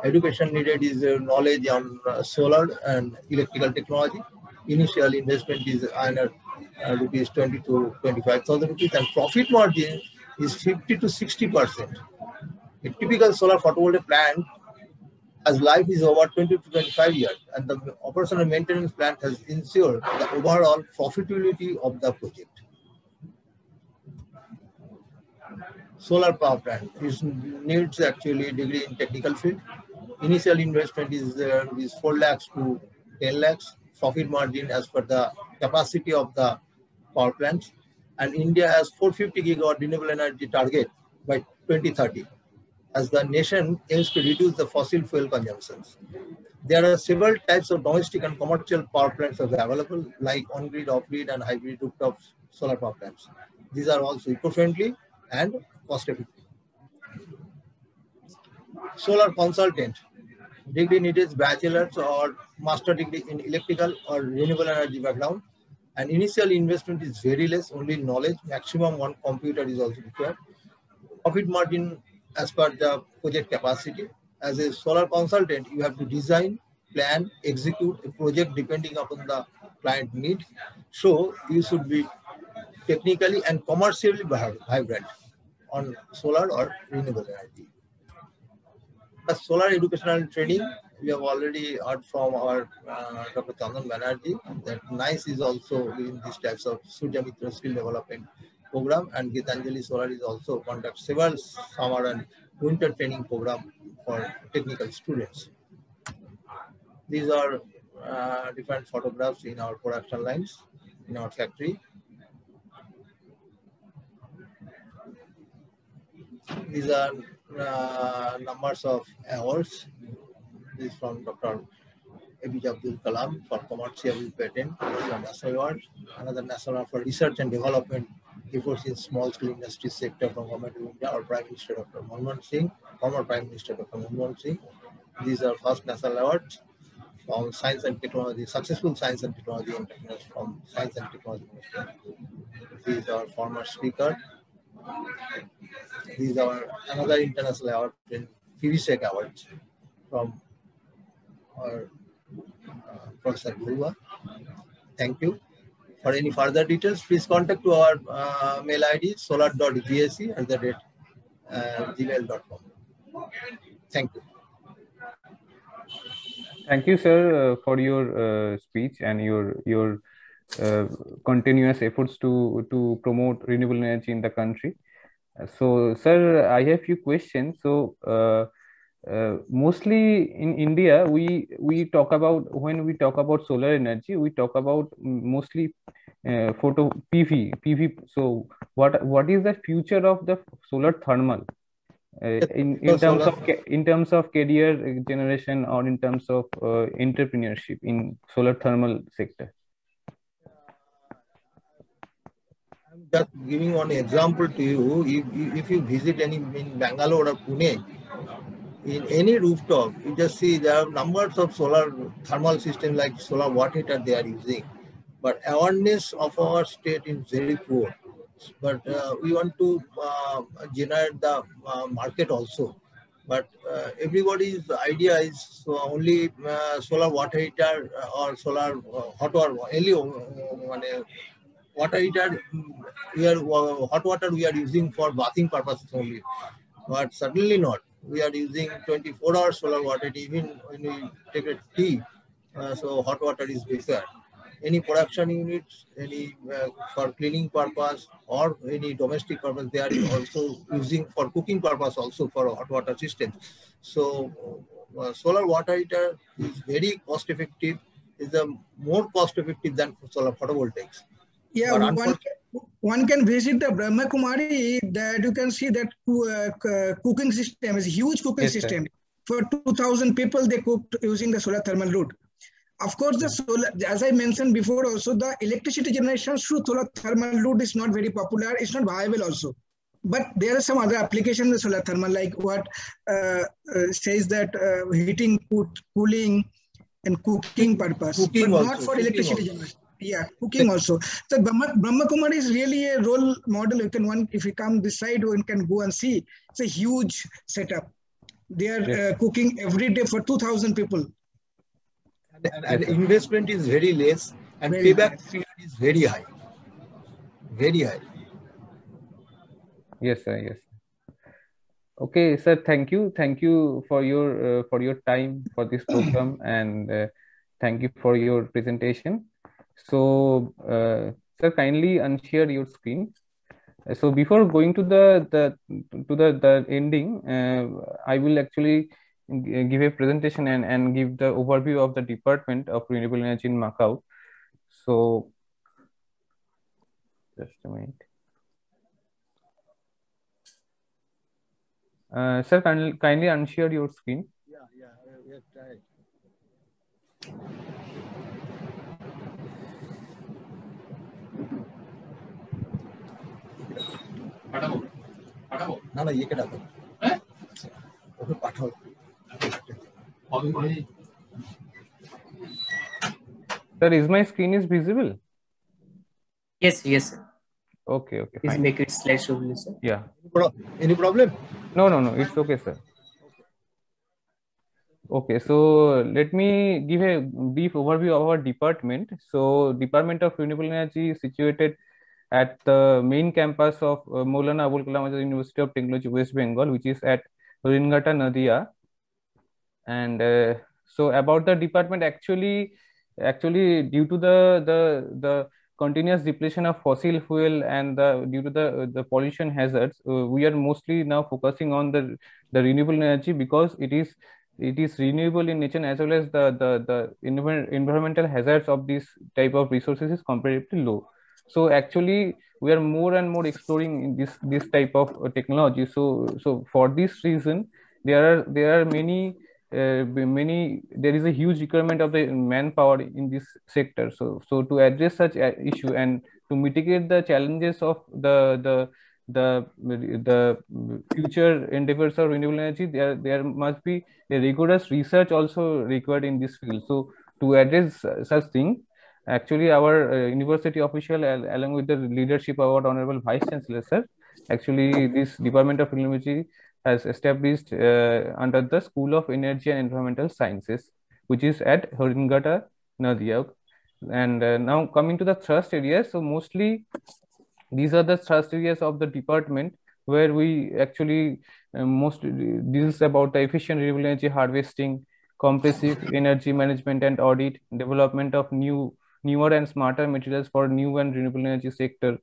S8: Education needed is knowledge on solar and electrical technology. Initial investment is either rupees 20 to 25,000 rupees, and profit margin is 50 to 60%. A typical solar photovoltaic plant as life is over 20 to 25 years, and the operation and maintenance plant has ensured the overall profitability of the project. Solar power plant needs actually degree in technical field. Initial investment is 4 lakhs to 10 lakhs. Profit margin as per the capacity of the power plants. And India has 450 gigawatt renewable energy target by 2030, as the nation aims to reduce the fossil fuel consumptions. There are several types of domestic and commercial power plants available, like on-grid, off-grid, and hybrid rooftop solar power plants. These are also eco-friendly and cost-effective. Solar consultant. Degree needed bachelor's or master degree in electrical or renewable energy background. And initial investment is very less, only knowledge. Maximum one computer is also required. Profit margin as per the project capacity. As a solar consultant, you have to design, plan, execute a project depending upon the client need. So you should be technically and commercially vibrant on solar or renewable energy. The solar educational training, we have already heard from our Dr. Chandan Banerjee that NICE is also doing these types of Surya Mitra skill development program, and Gitanjuli Solar is also conduct several summer and winter training program for technical students. These are different photographs in our production lines, in our factory. These are numbers of awards. This is from Dr. APJ Abdul Kalam for commercial patent, national award. Another national award for research and development efforts in small scale industry sector from Government of India, our Prime Minister Dr. Manmohan Singh, former Prime Minister Dr. Manmohan Singh. These are first national awards from science and technology, successful science and technology entrepreneurs from science and technology. These are former speaker. These are another international award in FIVISEC awards from our Professor Gurua. Thank you. For any further details, please contact to our mail ID solar.bsc@gmail.com. Thank you.
S1: Thank you, sir, for your speech and your continuous efforts to promote renewable energy in the country. So, sir, I have few questions. So, mostly in India, we talk about, when we talk about solar energy, we talk about mostly photo PV. So, what is the future of the solar thermal? In terms of career generation, or in terms of entrepreneurship in solar thermal sector?
S8: I'm just giving one example to you. If you visit any in Bangalore or Pune, in any rooftop, you just see there are numbers of solar thermal systems like solar water heater they are using, but awareness of our state is very poor. But we want to generate the market also. But everybody's idea is only solar water heater or solar hot water. Only water heater, hot water we are using for bathing purposes only. But certainly not. We are using 24 hours solar water, even when we take a tea. So hot water is better. Any production units, any for cleaning purpose or any domestic purpose, they are also using for cooking purpose also for hot water systems. So solar water heater is very cost effective, is more cost effective than solar photovoltaics.
S7: Yeah, one can visit the Brahma Kumari, that you can see that cooking system is a huge cooking system. For 2,000 people, they cooked using the solar thermal route. Of course, the solar, as I mentioned before, also the electricity generation through solar thermal route is not very popular. It's not viable also. But there are some other applications in the solar thermal, like what says that heating, cooling, and cooking purpose,
S8: cooking
S7: but
S8: also,
S7: not for electricity generation. Yeah, cooking also. So Brahma Kumari is really a role model. If you come this side, one can go and see. It's a huge setup. They are cooking every day for 2,000 people.
S8: And investment is very less, and very payback period is very high. Very high.
S1: Yes, sir. Yes. Okay, sir. Thank you. Thank you for your time for this program, and thank you for your presentation. So, sir, kindly unshare your screen. So before going to the ending, I will actually give a presentation and give the overview of the Department of Renewable Energy in MAKAUT. So, just a minute. Sir, kindly unshare your screen.
S8: Yeah, we have tried. না ये কেটা দাও ওকে পাঠাও
S1: Sir, is my screen is visible?
S4: Yes, sir.
S1: Okay,
S4: Please
S1: fine.
S4: make it slideshow, sir.
S1: Yeah.
S8: Any problem?
S1: No, it's okay, sir. Okay, so let me give a brief overview of our department. So, Department of Renewable Energy is situated at the main campus of Maulana Abul Kalam Azad University of Technology, West Bengal, which is at Ringata, Nadia. And so about the department, actually due to the continuous depletion of fossil fuel and due to the pollution hazards, we are mostly now focusing on the renewable energy, because it is renewable in nature, as well as the environmental hazards of this type of resources is comparatively low. So actually we are more and more exploring in this type of technology. So for this reason, there are many there is a huge requirement of the manpower in this sector. So to address such a issue and to mitigate the challenges of the future endeavors of renewable energy, there must be a rigorous research also required in this field. So to address such thing, actually our university official, along with the leadership of our honorable vice chancellor sir, actually this department of renewable energy has established under the School of Energy and Environmental Sciences, which is at Horingata, Nadia. And now coming to the thrust areas, so mostly these are the thrust areas of the department, where we actually this is about the efficient renewable energy harvesting, compressive energy management and audit, development of newer and smarter materials for new and renewable energy sector,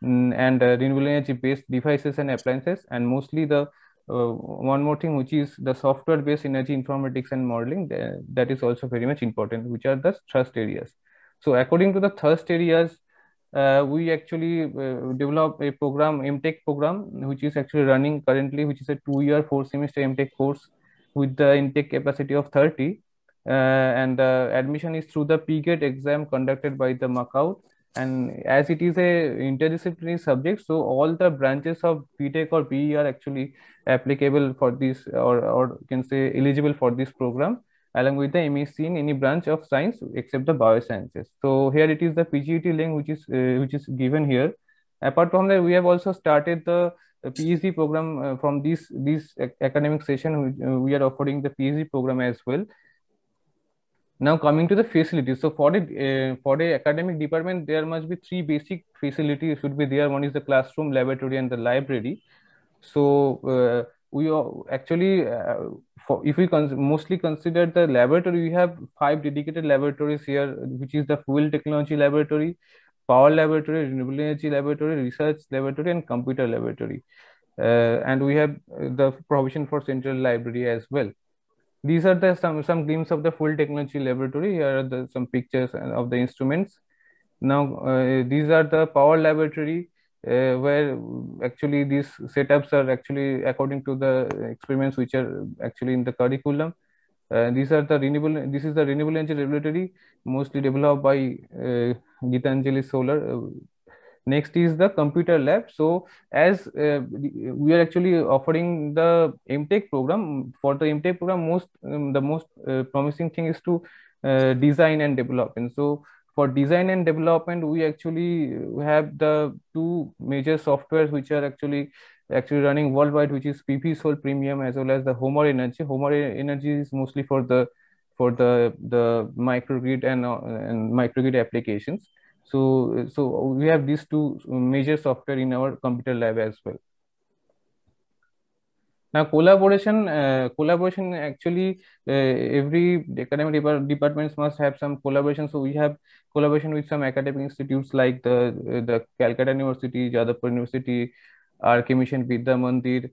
S1: and renewable energy based devices and appliances, and mostly the one more thing, which is the software based energy informatics and modeling, that is also very much important, which are the thrust areas. So according to the thrust areas, we actually develop a program, MTech program, which is actually running currently, which is a 2-year 4-semester MTech course with the intake capacity of 30, and the admission is through the PGATE exam conducted by the MAKAUT. And as it is a interdisciplinary subject, so all the branches of BTech or BE are actually applicable for this, or can say eligible for this program, along with the MSc in any branch of science except the biosciences. So here it is the PGET link which is given here. Apart from that, we have also started the PhD program from this academic session. We are offering the PhD program as well. Now coming to the facilities, so for the academic department, there must be 3 basic facilities should be there. One is the classroom, laboratory, and the library. So we actually, if we mostly consider the laboratory, we have 5 dedicated laboratories here, which is the fuel technology laboratory, power laboratory, renewable energy laboratory, research laboratory, and computer laboratory. And we have the provision for central library as well. These are the some glimpse of the full technology laboratory. Here are some pictures of the instruments. Now these are the power laboratory, where actually these setups are actually according to the experiments which are actually in the curriculum. These are the renewable. This is the renewable energy laboratory, mostly developed by Gitanjuli Solar. Next is the computer lab. So as we are actually offering the MTech program, for the MTech program, the most promising thing is to design and develop. And so for design and development, we actually have the 2 major softwares which are actually running worldwide, which is PP Sol Premium as well as the Homer Energy. Homer Energy is mostly for the microgrid and microgrid applications. So we have these 2 major software in our computer lab as well. Now collaboration actually, every academic departments must have some collaboration. So we have collaboration with some academic institutes like the Calcutta University, Jadavpur University, RK Mission Vidya Mandir,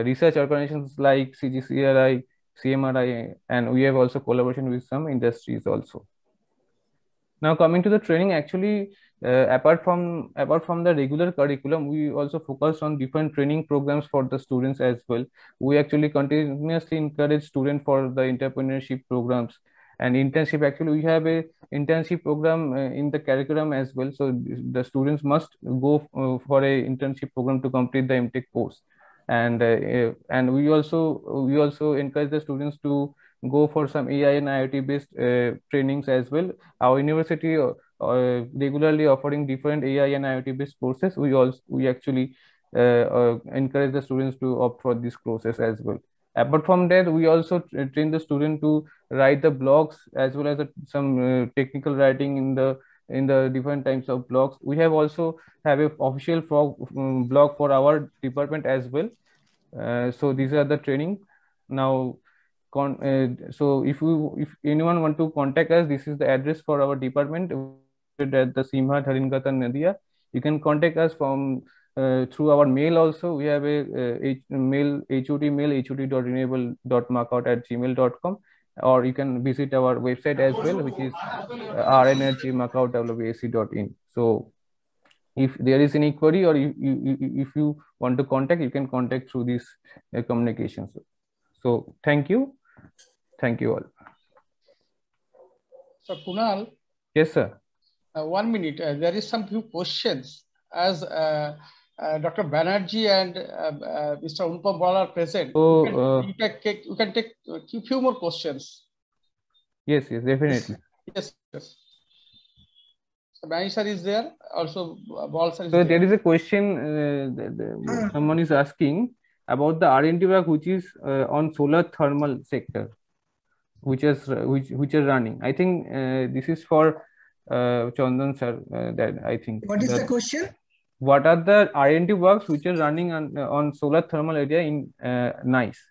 S1: research organizations like CGCRI, CMRI, and we have also collaboration with some industries also. Now coming to the training, actually apart from the regular curriculum, we also focus on different training programs for the students as well. We actually continuously encourage students for the entrepreneurship programs and internship. Actually, we have a internship program in the curriculum as well. So the students must go for a internship program to complete the MTech course. And we also encourage the students to go for some AI and IoT based trainings as well. Our university regularly offering different AI and IoT based courses. We actually encourage the students to opt for these courses as well. Apart from that, we also train the student to write the blogs as well as some technical writing in the different types of blogs. We have also have a official blog for our department as well. So these are the training. Now so if anyone want to contact us, this is the address for our department at the Simha Dharinkata Nadia. You can contact us from through our mail also. We have a mail, HOD mail, hod.renewable.makaut@gmail.com, or you can visit our website as well, which is rnrgmakaut.wac.in. So if there is any query, or if you want to contact, you can contact through these communications. So thank you all.
S5: So Kunal.
S1: Yes, sir.
S5: 1 minute. There is some few questions as Dr. Banerjee and Mr. Unupam Bal are present.
S1: So
S5: you can take a few more questions.
S1: Yes, definitely.
S5: Yes. So Banerjee sir is there. Also, Bal sir is
S1: so
S5: there.
S1: There is a question. Someone is asking about the R&D work which is on solar thermal sector, which are running. I think this is for Chandan sir. That I think.
S7: What is the question?
S1: What are the R&D works which are running on solar thermal area in NICE?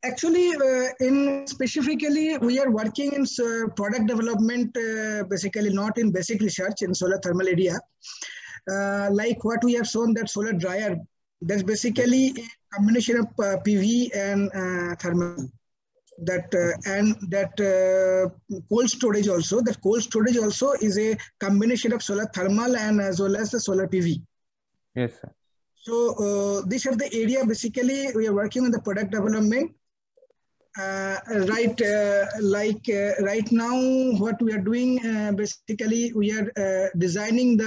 S7: Actually, in specifically, we are working in product development, basically not in basic research in solar thermal area. Like what we have shown, that solar dryer, that's basically a combination of PV and thermal. Cold storage also. That cold storage also is a combination of solar thermal and as well as the solar PV.
S1: Yes, sir.
S7: So these are the area basically we are working on the product development. Right now, what we are doing basically we are designing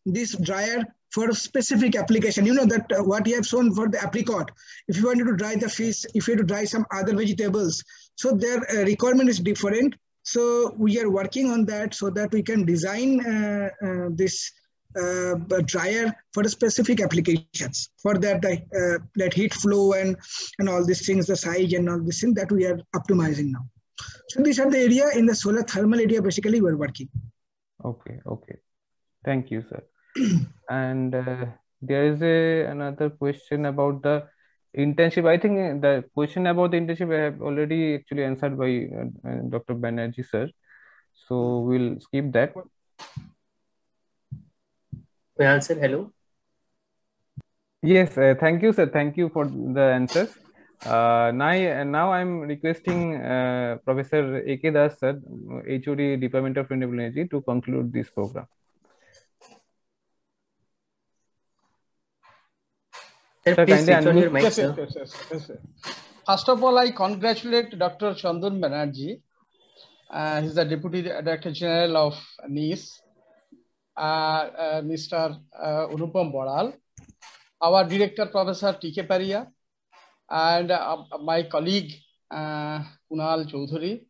S7: this dryer for a specific application. You know that what you have shown for the apricot. If you wanted to dry the fish, if you have to dry some other vegetables, so their requirement is different. So we are working on that so that we can design this dryer for the specific applications. For that, that heat flow and all these things, the size and all these things that we are optimizing now. So these are the area in the solar thermal area basically we're working.
S1: Okay. Thank you, sir. And there is another question about the internship. I think the question about the internship I have already actually answered by Dr. Banerjee sir. So we'll skip that.
S4: May I answer? Hello.
S1: Yes, thank you, sir. Thank you for the answers. Now I'm requesting Professor A.K. Das sir, HOD Department of Renewable Energy, to conclude this program.
S4: Sir, please switch on your mic,
S5: yes,
S4: sir.
S5: Yes. First of all, I congratulate Dr. Chandan Banerjee. He's the Deputy Director General of NICE. Mr. Unupam Bal, our Director Professor T.K. Paria, and my colleague Kunal Choudhury,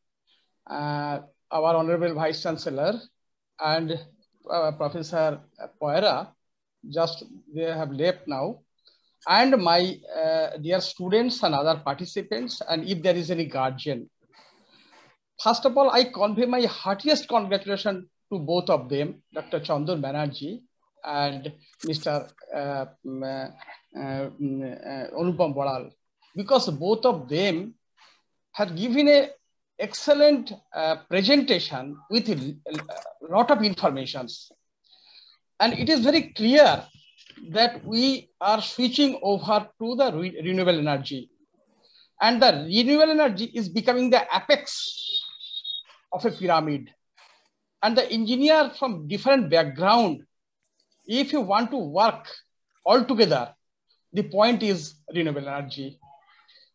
S5: our Honorable Vice Chancellor, and Professor Poera, just they have left now, and my dear students and other participants, and if there is any guardian. First of all, I convey my heartiest congratulations to both of them, Dr. Chandan Banerjee and Mr. Unupam Bal, because both of them have given an excellent presentation with a lot of informations. And it is very clear that we are switching over to the renewable energy. And the renewable energy is becoming the apex of a pyramid. And the engineer from different background, if you want to work all together, the point is renewable energy.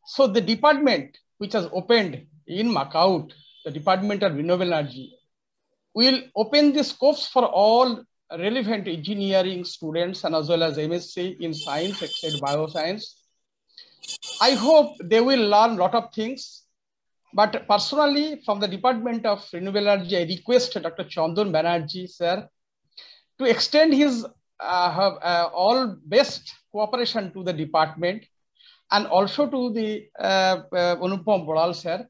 S5: So the department which has opened in MAKAUT, the Department of Renewable Energy, will open the scopes for all relevant engineering students and as well as MSc in science, except bioscience. I hope they will learn a lot of things. But personally, from the Department of Renewable Energy, I request Dr. Chandan Banerjee, sir, to extend his all best cooperation to the department and also to the Unupam Bal, sir,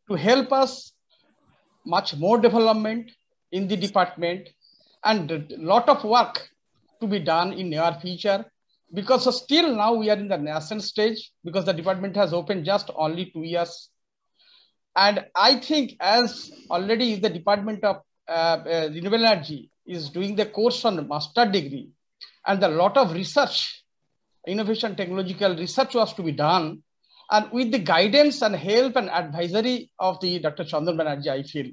S5: to help us much more development in the department and a lot of work to be done in near future. because still now we are in the nascent stage, because the department has opened just only 2 years. And I think as already the Department of Renewable Energy is doing the course on master degree, and a lot of research, innovation, technological research was to be done, and with the guidance and help and advisory of the Dr. Chandan Banerjee, I feel.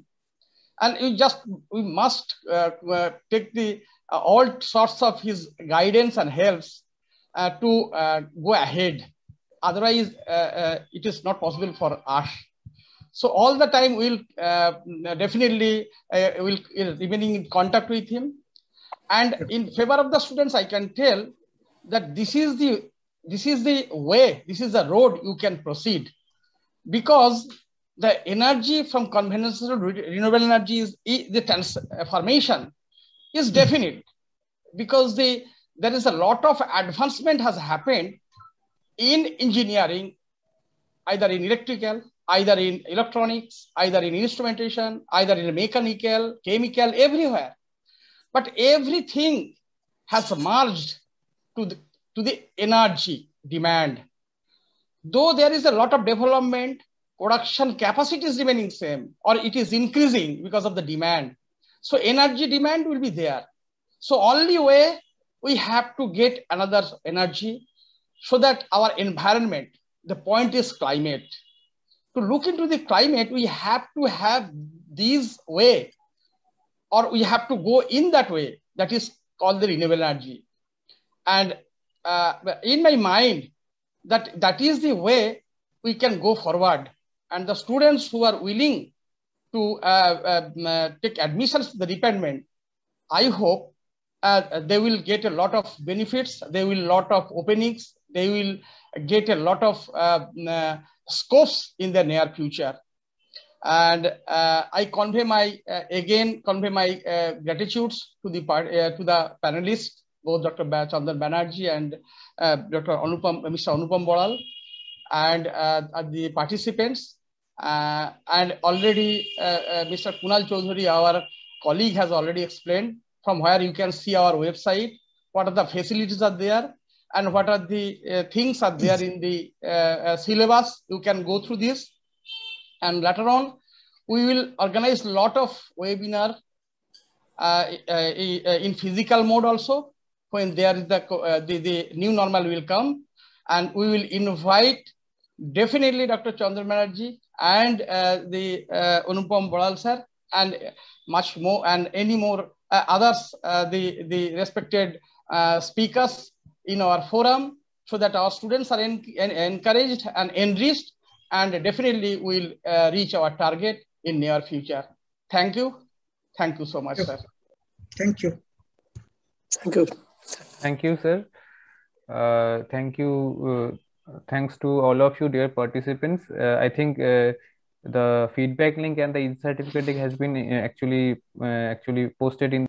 S5: And we must take the all sorts of his guidance and helps to go ahead. Otherwise, it is not possible for us. So all the time we'll definitely will remaining in contact with him. And in favor of the students, I can tell that this is the way, this is the road you can proceed, because the energy from conventional renewable energy is the transformation is definite, because there is a lot of advancement has happened in engineering, either in electrical, either in electronics, either in instrumentation, either in mechanical, chemical, everywhere. But everything has merged to the energy demand. Though there is a lot of development, production capacity is remaining same, or it is increasing because of the demand. So energy demand will be there. So only way we have to get another energy, so that our environment, the point is climate. To look into the climate, we have to have these way, or we have to go in that way, that is called the renewable energy. And in my mind, that is the way we can go forward. And the students who are willing to take admissions to the department, I hope they will get a lot of benefits, they will lot of openings, they will get a lot of scopes in the near future. And I convey my gratitudes to the panelists, both Dr. Chandan Banerjee and Mr. Anupam Boral, and the participants. And already Mr. Kunal Chaudhary, our colleague, has already explained from where you can see our website, what are the facilities are there, and what are the things are there in the syllabus. You can go through this. And later on, we will organize a lot of webinar in physical mode also, when there is the new normal will come. And we will invite definitely Dr. Chandan Banerjee and the Anupam Boral sir, and much more, and any more others, the respected speakers in our forum, so that our students are encouraged and enriched, and definitely will reach our target in near future. Thank you. Thank you so much, sir.
S7: Thank you.
S2: Thank you.
S1: Thank you, sir. Thank you. Thanks to all of you, dear participants. I think the feedback link and the certificate has been actually posted in